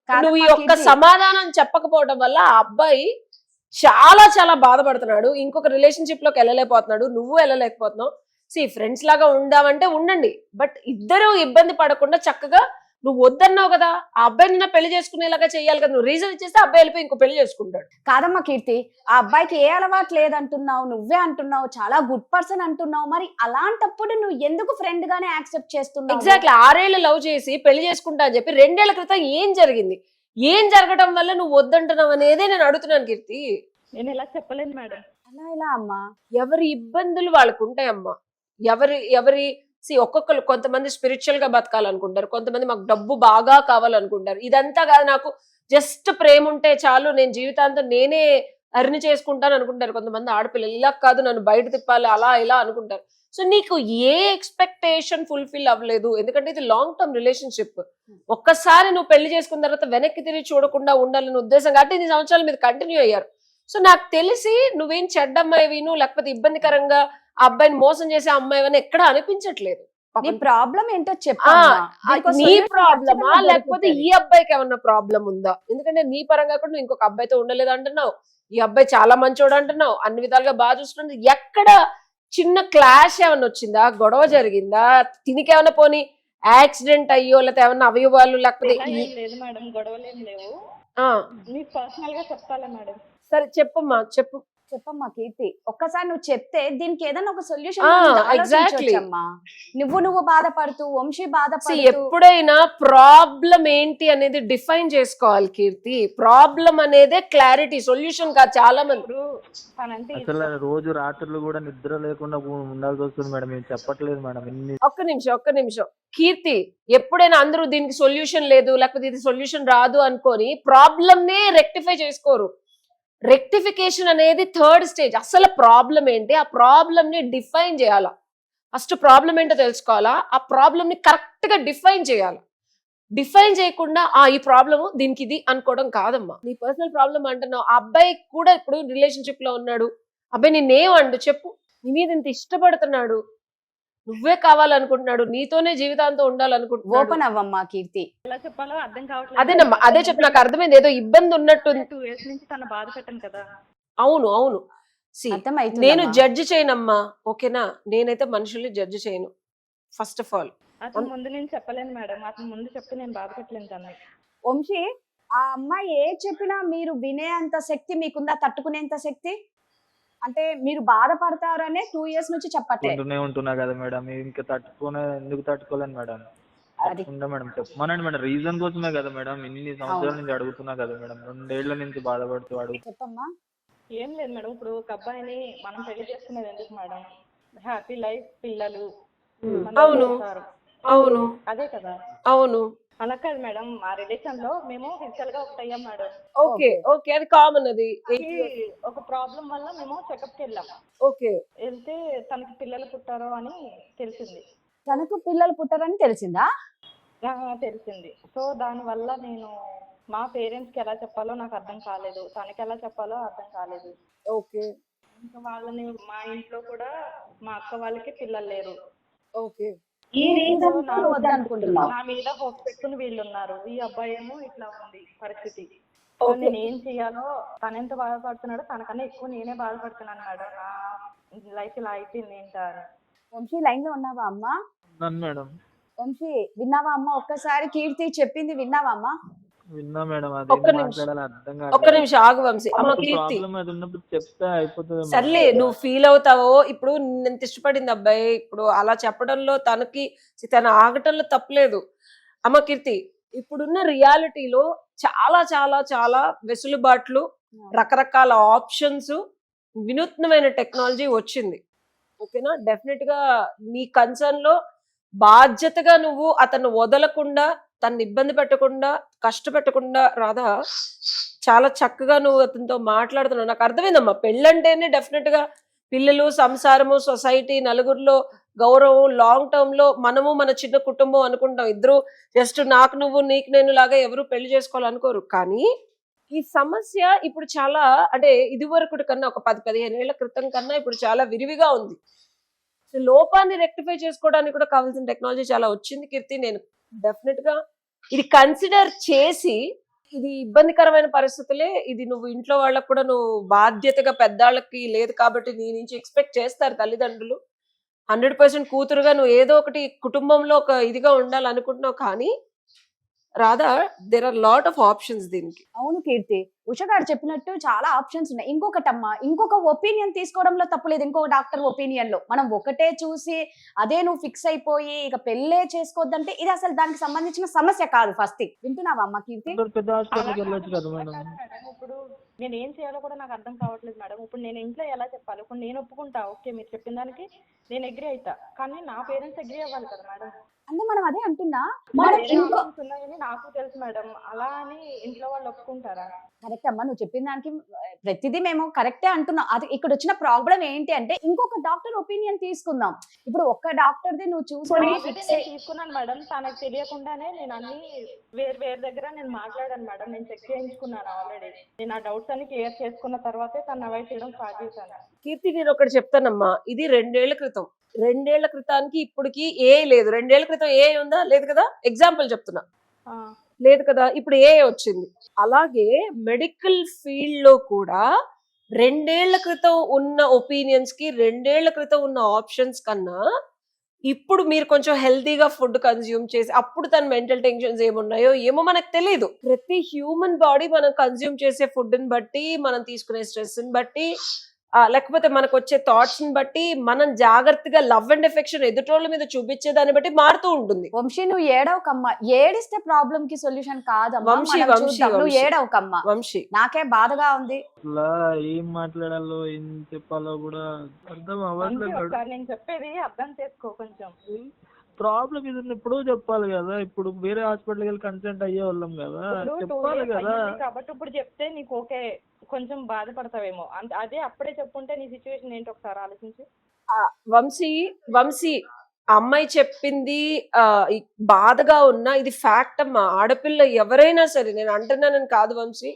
నువ్వు ఈ ఒక్క సమాధానం చెప్పకపోవడం వల్ల ఆ అబ్బాయి చాలా చాలా బాధపడుతున్నాడు. ఇంకొక రిలేషన్షిప్ లోకి వెళ్ళలేకపోతున్నాడు, నువ్వు వెళ్ళలేకపోతున్నావు. ఫ్రెండ్స్ లాగా ఉండామంటే ఉండండి, బట్ ఇద్దరు ఇబ్బంది పడకుండా చక్కగా నువ్వు వద్దన్నావు కదా, ఆ అబ్బాయి నిన్న పెళ్లి చేసుకునేలాగా చేయాలి కదా. నువ్వు రీజన్ ఇచ్చేస్తే అబ్బాయి వెళ్ళిపోయి ఇంకో పెళ్లి చేసుకుంటాడు. కాదమ్మా కీర్తి, ఆ అబ్బాయికి ఏ అలవాటు లేదంటున్నావు, నువ్వే అంటున్నావు, చాలా గుడ్ పర్సన్ అంటున్నావు. మరి అలాంటప్పుడు నువ్వు ఎందుకు ఫ్రెండ్ గానే యాక్సెప్ట్ చేస్తున్నావు? ఎగ్జాక్ట్లీ 6 ఏళ్ళు లవ్ చేసి పెళ్లి చేసుకుంటా అని చెప్పి 2 ఏళ్ల క్రితం ఏం జరిగింది? ఏం జరగడం వల్ల నువ్వు వద్దంటున్నావు అనేదే నేను అడుగుతున్నాను కీర్తి. నేను ఇలా చెప్పలేను మేడం. అలా ఇలా అమ్మా, ఎవరి ఇబ్బందులు వాళ్ళకు ఉంటాయమ్మా. ఎవరి ఒక్కొక్కరు కొంతమంది స్పిరిచువల్ గా బతకాలనుకుంటారు, కొంతమంది మాకు డబ్బు బాగా కావాలనుకుంటారు. ఇదంతా కాదు, నాకు జస్ట్ ప్రేమ ఉంటే చాలు, నేను జీవితాంతం నేనే అర్ని చేసుకుంటాను అనుకుంటారు కొంతమంది ఆడపిల్లలు. ఇలా కాదు, నన్ను బయట తిప్పాలి, అలా ఇలా అనుకుంటారు. సో నీకు ఏ ఎక్స్పెక్టేషన్ ఫుల్ఫిల్ అవ్వలేదు, ఎందుకంటే ఇది లాంగ్ టర్మ్ రిలేషన్షిప్. ఒక్కసారి నువ్వు పెళ్లి చేసుకున్న తర్వాత వెనక్కి తిరిగి చూడకుండా ఉండాలనే ఉద్దేశం కాబట్టి 2 సంవత్సరాలు మీరు కంటిన్యూ అయ్యారు. సో నాకు తెలిసి నువ్వేం చెడ్డమ్మాయివిను, లేకపోతే ఇబ్బందికరంగా ఆ అబ్బాయిని మోసం చేసే అమ్మాయివని ఎక్కడ అనిపించట్లేదు. నీ ప్రాబ్లం ఏంటో చెప్పు. నీ ప్రాబ్లమా లేకపోతే ఈ అబ్బాయికి ఏమన్నా ప్రాబ్లం ఉందా? ఎందుకంటే నీ పరంగా కూడా నువ్వు ఇంకొక అబ్బాయితో ఉండలేదు అంటున్నావు, ఈ అబ్బాయి చాలా మంచోడు అంటున్నావు, అన్ని విధాలుగా బాగా చూస్తున్నావు. ఎక్కడ చిన్న క్లాష్ ఏమన్నా వచ్చిందా, గొడవ జరిగిందా, తినికేమన్నా పోనీ యాక్సిడెంట్ అయ్యో లేకపోతే ఏమన్నా అవయవాలు లేకపోతే? లేదు మేడం, గొడవలేం లేవు. మీకు పర్సనల్ గా చెప్తాలే మేడం. సరే చెప్పమ్మా, చెప్పు. చెప్పమ్మా కీర్తి, ఒక్కసారి నువ్వు చెప్తే దీనికి ఏదైనా ఒక ఆ, సొల్యూషన్ exactly. అమ్మా. నువ్వు బాధపడుతూ వంశీ See, బాధపడుతూ ఎప్పుడైనా ప్రాబ్లం ఏంటి అనేది డిఫైన్ చేసుకోవాలి కీర్తి. ప్రాబ్లం అనేదే క్లారిటీ, సొల్యూషన్ కాదు. చాలా మంది ఇప్పుడు తనంటే అసలు రోజు రాత్రులు కూడా నిద్ర లేకుండా ఉండాల్సి వస్తుంది మేడం. ఏం చెప్పట్లేదు మేడం ఇన్ని. ఒక్క నిమిషం కీర్తి, ఎప్పుడైనా అందరూ దీనికి సొల్యూషన్ లేదు లేకపోతే ఇది సొల్యూషన్ రాదు అనుకొని ప్రాబ్లమ్ నే రెక్టిఫై చేసుకోరు. రెక్టిఫికేషన్ అనేది థర్డ్ స్టేజ్. అసలు ప్రాబ్లం ఏంటి, ఆ ప్రాబ్లమ్ ని డిఫైన్ చేయాలా. ఫస్ట్ ప్రాబ్లం ఏంటో తెలుసుకోవాలా, ఆ ప్రాబ్లమ్ ని కరెక్ట్ గా డిఫైన్ చేయాలి. డిఫైన్ చేయకుండా ఈ ప్రాబ్లమ్ దీనికి ఇది అనుకోవడం కాదమ్మా. నీ పర్సనల్ ప్రాబ్లం అంటున్నావు, ఆ అబ్బాయి కూడా ఇప్పుడు రిలేషన్షిప్ లో ఉన్నాడు. అబ్బాయి నిన్నేం అండు చెప్పు, నీ మీద ఇంత ఇష్టపడుతున్నాడు, నువ్వే కావాలనుకుంటున్నాడు, నీతోనే జీవితాంతం ఉండాలనుకుంటున్నాడు. ఓపెన్ అవ్వమ్మా కీర్తి. ఎలా చెప్పాలో అర్థం కావట్లేదు. అదేనమ్మా, అదే చెప్పు, నాకు అర్థమైంది. ఏదో ఇబ్బంది ఉన్నట్టు. 2 years నుంచి తన బాధ పెట్టాను కదా. అవును అవును. See, అర్థమవుతుందమ్మా. నేను జడ్జి చేయనమ్మా, ఓకేనా? నేనైతే మనుషుల్ని జడ్జి చేయను. ఫస్ట్ ఆఫ్ ఆల్ అతను ముందు నేను చెప్పలేను మేడం. అతను ముందు చెప్తే నేను బాధ పెట్టలేను తనని. వంశీ, ఆ అమ్మాయి ఏ చెప్పినా మీరు వినే అంత శక్తి మీకుందా, తట్టుకునేంత శక్తి? అంటే మీరు బాధపడతారనే 2 years నుంచి చెప్పట్లేదు. ఉంటున్నా కదా మేడం, ఇంకా ఎందుకు తట్టుకోలేను మేడం. అది తప్పకుండా మేడం చెప్పమనండి మేడం. రీజన్ కోసమే కదా మేడం ఇన్ని సంవత్సరాల నుంచి అడుగుతున్నా కదా మేడం. 2 ఏళ్ల నుంచి బాధపడుతూ అడుగుతున్నా. చెప్పమ్మా. ఏం లేదు మేడం. ఇప్పుడు ఒక అబ్బాయిని మనం పెళ్లి చేసుకునేది ఎందుకు మేడం? హ్యాపీ లైఫ్, పిల్లలు, మన అవును. సంసారం. అవును అదే కదా. అవును. అలా కాదు మేడం, మా రిలేషన్ లో మేము ఫిజికల్ గా ఒకటి అయ్యాం మేడం. ఓకే ఓకే, అది కామన్. అది ఒక ప్రాబ్లం వల్ల మేము చెకప్ కి వెళ్ళాం. ఓకే. వెళ్తే తనకి పిల్లలు పుట్టారు అని తెలిసింది. తనకు పిల్లలు పుట్టరని తెలిసిందా? తెలిసింది. సో దాని వల్ల నేను మా పేరెంట్స్ కి ఎలా చెప్పాలో నాకు అర్థం కాలేదు, తనకి ఎలా చెప్పాలో అర్థం కాలేదు. ఓకే ఇంకా వాళ్ళని మా ఇంట్లో కూడా మా అక్క వాళ్ళకి పిల్లలు లేరు. ఓకే. ఈ రీజన్ వద్దనుకుంటున్నావు. నా మీద హోప్ పెట్టుకుని వీళ్ళు ఉన్నారు. ఈ అబ్బాయి ఏమో ఇట్లా ఉంది పరిస్థితి. సో నేను ఏం చెయ్యాలో, తను ఎంత బాధపడుతున్నాడో తనకన్నా ఎక్కువ నేనే బాధపడుతున్నాను మేడం. నా లైఫ్ ఇలా అయిపోయింది ఏంటా అని. వంశీ, లైన్ లో ఉన్నావా అమ్మా? నన్ను మేడం వంశీ, విన్నావా అమ్మా? ఒక్కసారి కీర్తి చెప్పింది విన్నావా అమ్మా? విన్నా మేడం. ఒక్క అది నిమిషం. మాట్లాడాలి అర్థం ఒక్క కాదు. నిమిషం ఆగు వంశీ. అమ్మ కీర్తి, ప్రాబ్లం అది ఉన్నప్పుడు చెప్తే అయిపోతుంది. సర్లే నువ్వు ఫీల్ అవుతావో. ఇప్పుడు నేను ఇష్టపడింది అబ్బాయి, ఇప్పుడు అలా చెప్పడంలో తన ఆగటంలో తప్పలేదు. అమ్మ కీర్తి, ఇప్పుడున్న రియాలిటీలో చాలా చాలా చాలా వెసులుబాట్లు, రకరకాల ఆప్షన్స్, వినూత్నమైన టెక్నాలజీ వచ్చింది. ఓకేనా? డెఫినెట్ గా నీ కన్సర్న్ లో బాధ్యతగా నువ్వు అతన్ని వదలకుండా, తను ఇబ్బంది పెట్టకుండా, కష్టపెట్టకుండా, రాధా చాలా చక్కగా నువ్వు అతనితో మాట్లాడుతున్నావు. నాకు అర్థమైందమ్మా. పెళ్ళంటేనే డెఫినెట్ గా పిల్లలు, సంసారము, సొసైటీ, నలుగురిలో గౌరవం, లాంగ్ టర్మ్ లో మనము మన చిన్న కుటుంబం అనుకుంటాం. ఇద్దరు జస్ట్ నాకు నువ్వు నీకు నేను లాగా ఎవరు పెళ్లి చేసుకోవాలనుకోరు. కానీ ఈ సమస్య ఇప్పుడు చాలా, అంటే ఇదివరకు కన్నా ఒక 10-15 ఏళ్ల క్రితం కన్నా ఇప్పుడు చాలా విరివిగా ఉంది. సో లోపాన్ని రెక్టిఫై చేసుకోవడానికి కూడా కావాల్సిన టెక్నాలజీ చాలా వచ్చింది కీర్తి. నేను డెఫినెట్ గా ఇది కన్సిడర్ చేసి, ఇది ఇబ్బందికరమైన పరిస్థితులే, ఇది నువ్వు ఇంట్లో వాళ్ళకు కూడా నువ్వు బాధ్యతగా, పెద్దాళ్ళకి లేదు కాబట్టి నీ నుంచి ఎక్స్పెక్ట్ చేస్తారు తల్లిదండ్రులు. 100% కూతురుగా నువ్వు ఏదో ఒకటి కుటుంబంలో ఒక ఇదిగా ఉండాలనుకుంటున్నావు. కానీ Radha, there are lot of options దీనికి. అవును కీర్తి, ఉష గారు చెప్పినట్టు చాలా ఆప్షన్స్ ఉన్నాయి. ఇంకొకటమ్మా, ఇంకొక ఒపీనియన్ తీసుకోవడంలో తప్పులేదు. ఇంకొక డాక్టర్ ఒపీనియన్ లో మనం ఒకటే చూసి అదే నువ్వు ఫిక్స్ అయిపోయి ఇక పెళ్ళే చేసుకోవద్దంటే ఇది అసలు దానికి సంబంధించిన సమస్య కాదు. ఫస్ట్ వింటున్నావా అమ్మా కీర్తి? పెద్ద హాస్పిటల్కి వెళ్ళొచ్చు కదా మేడం. ఇప్పుడు నేను ఏం చేయాలో కూడా నాకు అర్థం కావట్లేదు మేడం. ఇప్పుడు నేను ఇంట్లో ఎలా చెప్పాలి? ఇప్పుడు నేను ఒప్పుకుంటా, ఓకే మీరు చెప్పిన దానికి నేను అగ్రి అవుతా, కానీ నా పేరెంట్స్ అగ్రి అవ్వాలి కదా మేడం. అంటే మనం అదే అంటున్నా, మనం ఇంకో ఉన్నాయని నాకు తెలుసు మేడం. అలా అని ఇంట్లో వాళ్ళు ఒప్పుకుంటారా? కరెక్ట్ అమ్మా, నువ్వు చెప్పిన దానికి ప్రతిదీ మేము కరెక్టే అంటున్నాం. అది ఇక్కడ వచ్చిన ప్రాబ్లం ఏంటి అంటే ఇంకొక డాక్టర్ ఒపీనియన్ తీసుకుందాం. ఇప్పుడు ఒక్క డాక్టర్ది నువ్వు చూసుకొని ఫిక్స్ తీసుకున్నాను మేడం. తనకు తెలియకుండానే నేను అన్ని వేరే దగ్గర నేను మాట్లాడాను మేడం. నేను చెక్ చేయించుకున్నాను ఆల్రెడీ. నేను ఆ డౌట్స్ అన్ని క్లియర్ చేసుకున్న తర్వాతే తను అవాయిడ్ చేయడం స్టార్ట్ చేశాను. కీర్తి, నేను ఒకటి చెప్తానమ్మా. ఇది 2 ఏళ్ల క్రితం. 2 ఏళ్ల క్రితానికి ఇప్పటికి ఏ లేదు. 2 ఏళ్ల క్రితం ఏ ఉందా? లేదు కదా. ఎగ్జాంపుల్ చెప్తున్నా, లేదు కదా. ఇప్పుడు ఏ వచ్చింది. అలాగే మెడికల్ ఫీల్డ్ లో కూడా 2 ఏళ్ల క్రితం ఉన్న ఒపీనియన్స్ కి, 2 ఏళ్ల క్రితం ఉన్న ఆప్షన్స్ కన్నా ఇప్పుడు మీరు కొంచెం హెల్తీగా ఫుడ్ కన్జ్యూమ్ చేసి, అప్పుడు తన మెంటల్ టెన్షన్స్ ఏమున్నాయో ఏమో మనకు తెలియదు. ప్రతి హ్యూమన్ బాడీ మనం కన్జ్యూమ్ చేసే ఫుడ్ ని బట్టి, మనం తీసుకునే స్ట్రెస్ ని బట్టి లేకపోతే మనకు వచ్చే థాట్స్ ని బట్టి మనం జాగ్రత్తగా లవ్ అండ్ ఎఫెక్షన్ ఎదుటోళ్ళ మీద చూపించే దాన్ని బట్టి మారుతూ ఉంటుంది. వంశీ నువ్వు ఏడవకమ్మా, ఏడిస్తే ప్రాబ్లం కి సొల్యూషన్ కాదమ్మా. వంశీ, మనం వంశీ, చూద్దాం. నువ్వు వంశీ. ఏడవకమ్మా, వంశీ నాకే బాధగా ఉంది. అసలు ఏం మాట్లాడాలో ఏం చెప్పాలో కూడా అర్థం వంశీ, అవ్వట్లేదు. ఒకసారి నేను చెప్పేది అర్థం చేసుకో కొంచెం. ప్రాబ్లం ఇది ఎప్పుడో చెప్పాలి కదా, ఇప్పుడు వేరే హాస్పిటల్కి వెళ్ళి కన్సల్ట్ అయ్యే వాళ్ళం కదా, ఇప్పుడు 2 చెప్పాలి years కదా. అయ్యింది కాబట్టి ఇప్పుడు చెప్తే నీకు ఓకే, కొంచెం బాధపడతావేమో. అదే అప్పుడే చెప్పుంటే నీ సిచ్యువేషన్ ఏంటి ఒకసారి ఆలోచించి. వంశీ వంశీ ఆ అమ్మాయి చెప్పింది బాధగా ఉన్నా ఇది ఫ్యాక్ట్ అమ్మా. ఆడపిల్ల ఎవరైనా సరే, నేను అంటున్నానని కాదు వంశీ,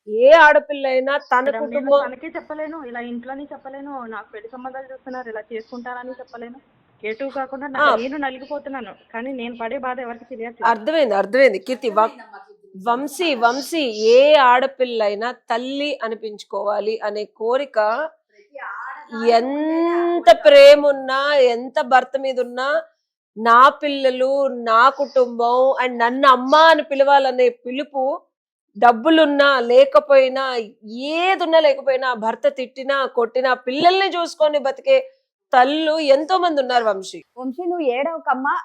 ఏ ఆడపిల్ల అయినా తన నేను కుటుంబం తనకి చెప్పలేను, ఇలా ఇంట్లోని చెప్పలేను, నాకు పెళ్లి సంబంధాలు చూస్తున్నారు ఇలా చేసుకుంటారని చెప్పలేను. ఎటు కాకుండా నేను నలిగిపోతున్నాను, కానీ నేను పడే బాధ ఎవరికి తెలియదు. అర్థమైంది కీర్తి. వంశీ వంశీ ఏ ఆడపిల్ల అయినా తల్లి అనిపించుకోవాలి అనే కోరిక, ఎంత ప్రేమ ఉన్నా ఎంత భర్త మీద ఉన్నా, నా పిల్లలు నా కుటుంబం అండ్ నన్ను అమ్మ అని పిలవాలనే పిలుపు, డబ్బులున్నా లేకపోయినా ఏదున్నా లేకపోయినా, భర్త తిట్టినా కొట్టినా పిల్లల్ని చూసుకొని బతికే తల్లు ఎంతో మంది ఉన్నారు వంశీ. వంశీ నువ్వు ఏడవకమ్మా.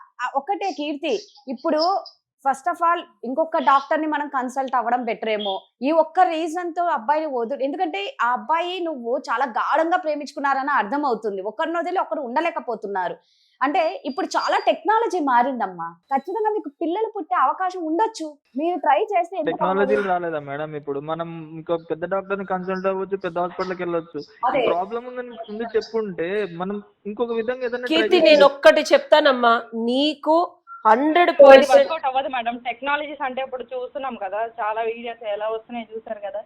ఒకటే కీర్తి, ఇప్పుడు ఫస్ట్ ఆఫ్ ఆల్ ఇంకొక డాక్టర్ ని మనం కన్సల్ట్ అవ్వడం బెటర్ ఏమో. ఈ ఒక్క రీజన్ తో అబ్బాయిని వదులు, ఎందుకంటే ఆ అబ్బాయి నువ్వు చాలా గాఢంగా ప్రేమించుకున్నారని అర్థం అవుతుంది. ఒకరిని వదిలి ఒకరు ఉండలేకపోతున్నారు. అంటే ఇప్పుడు చాలా టెక్నాలజీ మారిందమ్మా, ఖచ్చితంగా మీకు పిల్లలు పుట్టే అవకాశం ఉండొచ్చు. మీరు ట్రై చేస్తే ఎందుకు టెక్నాలజీ అవ్వదు? రాలేదా మేడం? ఇప్పుడు మనం ఇంకో పెద్ద డాక్టర్ ని కన్సల్ట్ అవ్వచ్చు, పెద్ద హాస్పిటల్కి వెళ్ళొచ్చు. అదే. ప్రాబ్లం ఉందని ముందు చెప్పుంటే మనం ఇంకొక విధంగా ఏదైనా try కీర్తి చేసి- నేను ఒక్కటి చెప్తానమ్మా, నీకు 100% వర్కౌట్ అవ్వదు మేడం. టెక్నాలజీస్ అంటే ఇప్పుడు చూస్తున్నాం కదా, చాలా వీడియోస్ ఎలా వస్తున్నాయి చూసారు కదా.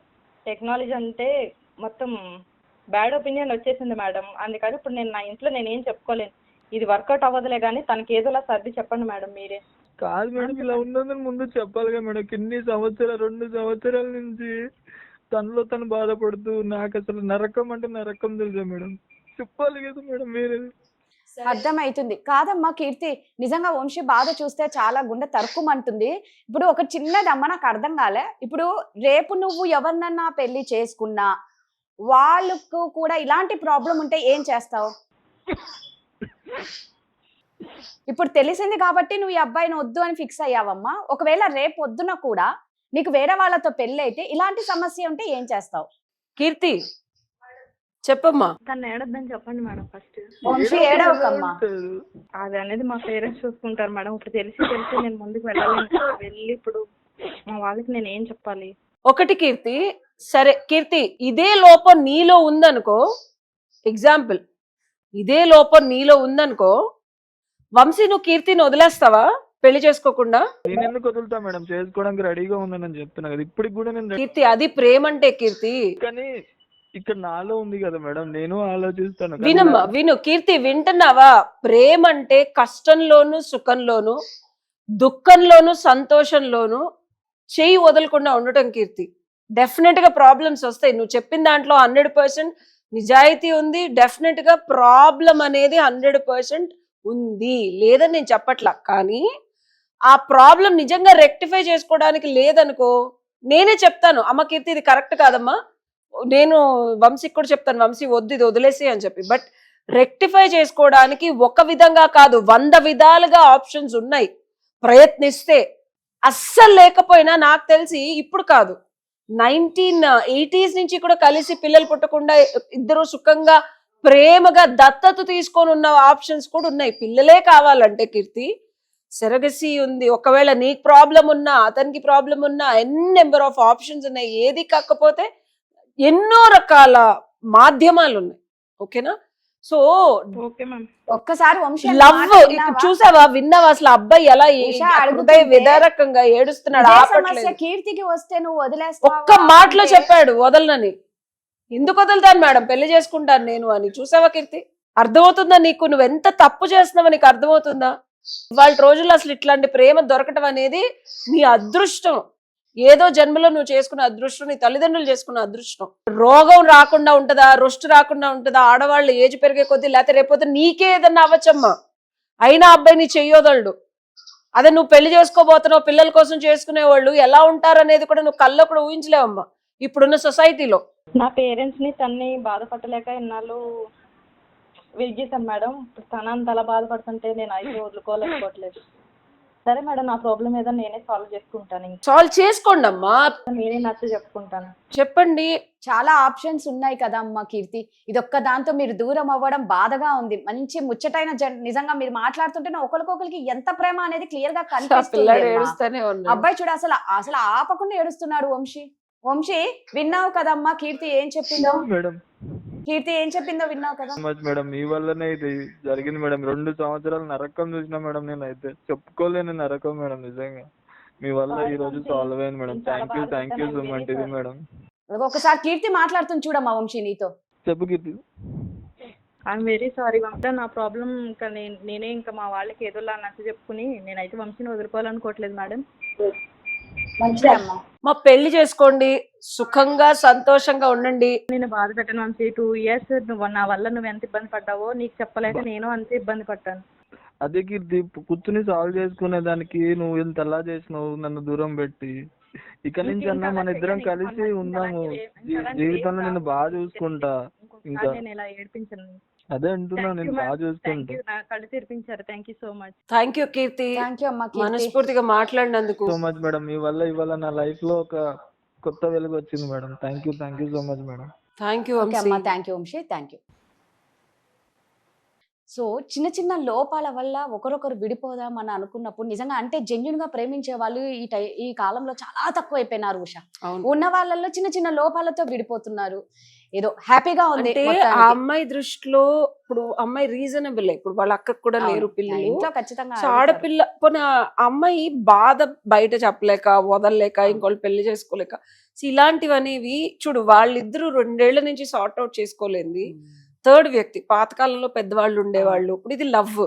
టెక్నాలజీ అంటే మొత్తం బ్యాడ్ ఒపీనియన్ వచ్చేసింది మేడం. అందుకని ఇప్పుడు నేను నా ఇంట్లో నేనేం చెప్పుకోలేను. ఇది వర్కౌట్ అవ్వదులే కానీ తనకి ఏదోలా సర్ది చెప్పండి మేడం మీరే. కాదు మేడం, ఇలా ఉందని ముందు చెప్పాలిగా మేడం. కిన్ని సంవత్సరాలు 2 సంవత్సరాల నుంచి తనలో తను బాధపడుతూ, నాకు అసలు నరకం అంటే నరకం తెలుసా మేడం, చెప్పాలి కదా మేడం మీరే. అర్థమవుతుంది కాదమ్మా కీర్తి, నిజంగా వంశీ బాధ చూస్తే చాలా గుండె తరుక్కుమంటుంది. ఇప్పుడు ఒక చిన్నదమ్మ నాకు అర్థం కాలే, ఇప్పుడు రేపు నువ్వు ఎవరినన్నా పెళ్లి చేసుకున్నా వాళ్ళకు కూడా ఇలాంటి ప్రాబ్లం ఉంటే ఏం చేస్తావు? ఇప్పుడు తెలిసింది కాబట్టి నువ్వు ఈ అబ్బాయిని వద్దు అని ఫిక్స్ అయ్యావమ్మా. ఒకవేళ రేపు వద్దున కూడా నీకు వేరే వాళ్ళతో పెళ్లి అయితే ఇలాంటి సమస్య ఉంటే ఏం చేస్తావు? కీర్తి చెప్పమ్మా. తను ఏడొద్దని చెప్పండి మేడం ఫస్ట్. వంశీ ఏడవకమ్మా. అది అనేది మా పేరెంట్స్ చూసుకుంటారు మేడం. ఇప్పుడు తెలిసి నేను ముందుకు వెళ్ళాలి. వెళ్ళి ఇప్పుడు మా వాళ్ళకి నేను ఏం చెప్పాలి? ఒకటి కీర్తి, సరే కీర్తి, ఇదే లోపం నీలో ఉందనుకో, ఎగ్జాంపుల్ ఇదే లోపం నీలో ఉందనుకో, వంశీ నువ్వు కీర్తిని వదిలేస్తావా పెళ్లి చేసుకోకుండా? నేను ఎందుకు వదులుతా మేడం, చేసుకోవడానికి రెడీగా ఉందని చెప్తున్నా కదా. ఇప్పటికి కూడా నేను కీర్తి అది ప్రేమ అంటే కీర్తి. కానీ ఇక్కడ నాలో ఉంది కదా మేడం, నేను ఆలోచిస్తాను. కానీ వినమ్మా, విను కీర్తి, వింటున్నావా? ప్రేమ అంటే కష్టంలోను సుఖంలోను, దుఃఖంలోను సంతోషంలోను చెయ్యి వదలకుండా ఉండటం కీర్తి. డెఫినెట్ గా ప్రాబ్లమ్స్ వస్తాయి. నువ్వు చెప్పిన దాంట్లో 100% నిజాయితీ ఉంది. డెఫినెట్ గా ప్రాబ్లం అనేది 100% ఉంది, లేదని నేను చెప్పట్లా. కానీ ఆ ప్రాబ్లం నిజంగా రెక్టిఫై చేసుకోవడానికి లేదనుకో, నేనే చెప్తాను, అమ్మ కీర్తి ఇది కరెక్ట్ కాదమ్మా, నేను వంశీకి కూడా చెప్తాను, వంశీ వద్దు ఇది వదిలేసి అని చెప్పి. బట్ రెక్టిఫై చేసుకోవడానికి ఒక విధంగా కాదు, 100 విధాలుగా ఆప్షన్స్ ఉన్నాయి. ప్రయత్నిస్తే అస్సలు లేకపోయినా, నాకు తెలిసి ఇప్పుడు కాదు 1980s నుంచి కూడా కలిసి పిల్లలు పుట్టకుండా ఇద్దరు సుఖంగా ప్రేమగా దత్తత తీసుకొని ఉన్న ఆప్షన్స్ కూడా ఉన్నాయి. పిల్లలే కావాలంటే కీర్తి సెరగసీ ఉంది. ఒకవేళ నీకు ప్రాబ్లం ఉన్నా, అతనికి ప్రాబ్లం ఉన్నా, నెంబర్ ఆఫ్ ఆప్షన్స్ ఉన్నాయి. ఏది కాకపోతే ఎన్నో రకాల మాధ్యమాలు ఉన్నాయి. ఓకేనా? So okay ma'am. ఒక్కసారి వంశీ అన్న లవ్ మాట విన్నావా? చూసావా, విన్నావా? అసలు అబ్బాయి ఎలా ఉషా హృదయ అడుగుతుంటే విదారకంగా ఏడుస్తున్నాడు, ఇదే సమస్య ఆపట్లేదు. కీర్తికి వస్తే నువ్వు వదిలేస్తావా ఒక్క మాటలో అంటే చెప్పాడు వదలనని. ఎందుకు వదులుతాను మేడం, పెళ్లి చేసుకుంటాను నేను అని. చూసావా కీర్తి, అర్థమవుతుందా నీకు? నువ్వు ఎంత తప్పు చేస్తున్నావో నీకు అర్థమవుతుందా? ఇవాళ రోజుల్లో అసలు ఇట్లాంటి ప్రేమ దొరకటం అనేది నీ అదృష్టం. ఏదో జన్మలో నువ్వు చేసుకున్న అదృష్టం, నీ తల్లిదండ్రులు చేసుకున్న అదృష్టం. రోగం రాకుండా ఉంటుందా, రొస్ట్ రాకుండా ఉంటుందా? ఆడవాళ్ళు ఏజ్ పెరిగే కొద్దీ, లేకపోతే రేపోతే నీకే ఏదన్నా అవ్వచ్చమ్మా. అయినా అబ్బాయి నీ చెయ్యొదలడు. అదే నువ్వు పెళ్లి చేసుకోబోతున్నావు, పిల్లల కోసం చేసుకునే వాళ్ళు ఎలా ఉంటారనేది కూడా నువ్వు కల్లో కూడా ఊహించలేవమ్మా. ఇప్పుడున్న సొసైటీలో. నా పేరెంట్స్ ని తన్ని బాధపడలేక ఇన్నాళ్ళు వెయిట్ చేశాను మేడం. ఇప్పుడు తన అంత అలా బాధపడుతుంటే నేను అయితే వదులుకోలేకపోవట్లేదు. సరే మేడం, నా ప్రాబ్లం ఏదో నేనే సాల్వ్ చేసుకుంటాను. ఇంకా సాల్వ్ చేసుకోండి అమ్మా, నేనే నచ్చ చెప్పుకుంటాను. చెప్పండి. చాలా ఆప్షన్స్ ఉన్నాయి కదా అమ్మ కీర్తి. ఇదొక్క దాంతో మీరు దూరం అవ్వడం బాధగా ఉంది. మంచి ముచ్చటైన నిజంగా మీరు మాట్లాడుతుంటే ఒకరికొకరికి ఎంత ప్రేమ అనేది క్లియర్ గా ఆ కనిపిస్తుంది పిల్లాడు అమ్మా. ఏడుస్తూనే ఉన్నాడు. అబ్బాయి చూడు అసలు అసలు ఆపకుండా ఏడుస్తున్నాడు. వంశీ విన్నావు కదమ్మా కీర్తి ఏం చెప్పిందో? మేడం కీర్తి ఏం చెప్పిందో విన్నావు కదా? మచ్ మేడం, మీ వల్లనే ఇది జరిగింది మేడం. 2 సంవత్సరాలు నరకం చూసిన మేడం, నేనైతే చెప్పుకోలేని నరకం మేడం. నిజంగా మీ వల్ల ఈ రోజు సాల్వ్ అయింది madam. Thank you so much ఇది మేడం. ఒకసారి కీర్తి మాట్లాడుతుంది చూడమ్మా వంశీ నీతో. చెప్పు Keerthi. I'm very sorry Vamsi. నా ప్రాబ్లం ఇంకా నేనే ఇంకా మా వాళ్ళకి ఏదోలా నచ్చ చెప్పుకుని నేనైతే వంశీని వదులుకోవాలనుకోవట్లేదు మేడం. మంచిదే అమ్మా. మా పెళ్లి చేసుకోండి, సుఖంగా సంతోషంగా ఉండండి. నేను బాధ పెట్టను వంశీ. 2 years నా వల్ల నువ్వు ఎంత ఇబ్బంది పడ్డావో నీకు చెప్పలేక నేను అంతే ఇబ్బంది పడ్డాను. అదే కీర్తి, కూర్చుని సాల్వ్ చేసుకునే దానికి నువ్వు ఇంతలా చేసినావు, నన్ను దూరం పెట్టి. ఇక నుంచి అన్నా మన ఇద్దరం కలిసి ఉందాము. జీవితంలో నేను బాగా చూసుకుంటా. ఇంకా నేను ఇలా ఏడిపించను. అదే అంటున్నా, నేను బాగా చూసుకుంటా. నా కళ్ళు తెరిపించారు. Thank you so much. Thank you Keerthi, thank you అమ్మా కీర్తి. మనస్ఫూర్తిగా మాట్లాడినందుకు. సో మచ్ మేడం, మీ వల్ల ఇవాళ నా లైఫ్ లో ఒక కొత్త వెలుగు వచ్చింది madam. Thank you so much madam. Thank you okay అమ్మా, thank you Vamsi, thank you. So చిన్న చిన్న లోపాల వల్ల ఒకరొకరు విడిపోదాం అని అనుకున్నప్పుడు నిజంగా అంటే జెన్యున్ గా ప్రేమించే వాళ్ళు ఈ కాలంలో చాలా తక్కువ అయిపోయినారు ఉషా. అవును. ఉన్న వాళ్ళల్లో చిన్న చిన్న లోపాలతో విడిపోతున్నారు. ఏదో హ్యాపీగా ఉంది అంటే ఆ మొత్తానికి. అమ్మాయి దృష్టిలో ఇప్పుడు అమ్మాయి రీజనబుల్. ఇప్పుడు వాళ్ళ అక్కకు కూడా అవును. లేరు పిల్లలు. ఇంట్లో ఖచ్చితంగా సో అడుగుతారు. ఆడపిల్ల పోనీ ఆ అమ్మాయి బాధ బయట చెప్పలేక, వదలలేక, ఇంకోళ్ళు పెళ్లి చేసుకోలేక, సో ఇలాంటివి అనేవి చూడు, వాళ్ళిద్దరూ 2 ఏళ్ల నుంచి సార్ట్ అవుట్ చేసుకోలేంది. థర్డ్ వ్యక్తి, పాతకాలంలో పెద్దవాళ్ళు ఉండేవాళ్ళు. ఇప్పుడు ఇది లవ్,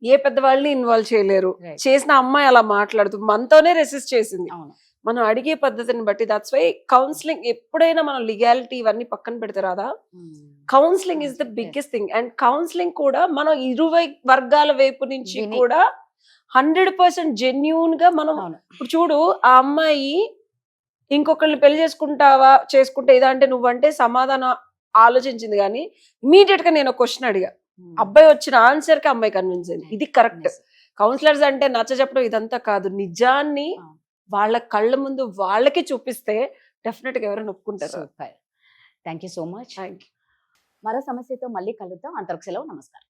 ఏ పెద్దవాళ్ళని ఇన్వాల్వ్ చేయలేరు. Right. చేసిన అమ్మాయి అలా మాట్లాడుతూ మనతోనే రెసిస్ట్ చేసింది. అవును. మనం అడిగే పద్ధతిని బట్టి దట్స్ వై కౌన్సిలింగ్ ఎప్పుడైనా మనం లీగాలిటీ ఇవన్నీ పక్కన పెడితే రాదా, counselling is the biggest thing. And counselling కూడా మనం 20 వర్గాల వైపు నుంచి విని. కూడా 100% జెన్యూన్ గా మనం అవును. ఇప్పుడు చూడు, ఆ అమ్మాయి ఇంకొకరిని పెళ్లి చేసుకుంటే ఇదా అంటే నువ్వంటే సమాధానం ఆలోచించింది, కానీ ఇమీడియట్ గా నేను ఒక క్వశ్చన్ అడిగా, అబ్బాయి వచ్చిన ఆన్సర్ కి అమ్మాయి కన్విన్స్ అయింది. ఇది కరెక్ట్. కౌన్సిలర్స్ అంటే నచ్చ చెప్పడం ఇదంతా కాదు, నిజాన్ని వాళ్ళ కళ్ళ ముందు వాళ్ళకి చూపిస్తే డెఫినెట్ గా ఎవరైనా ఒప్పుకుంటారు. Super, thank you so much. Thank you. మరో సమస్యతో మళ్ళీ కలుద్దాం. అంతవరకు సెలవు, నమస్కారం.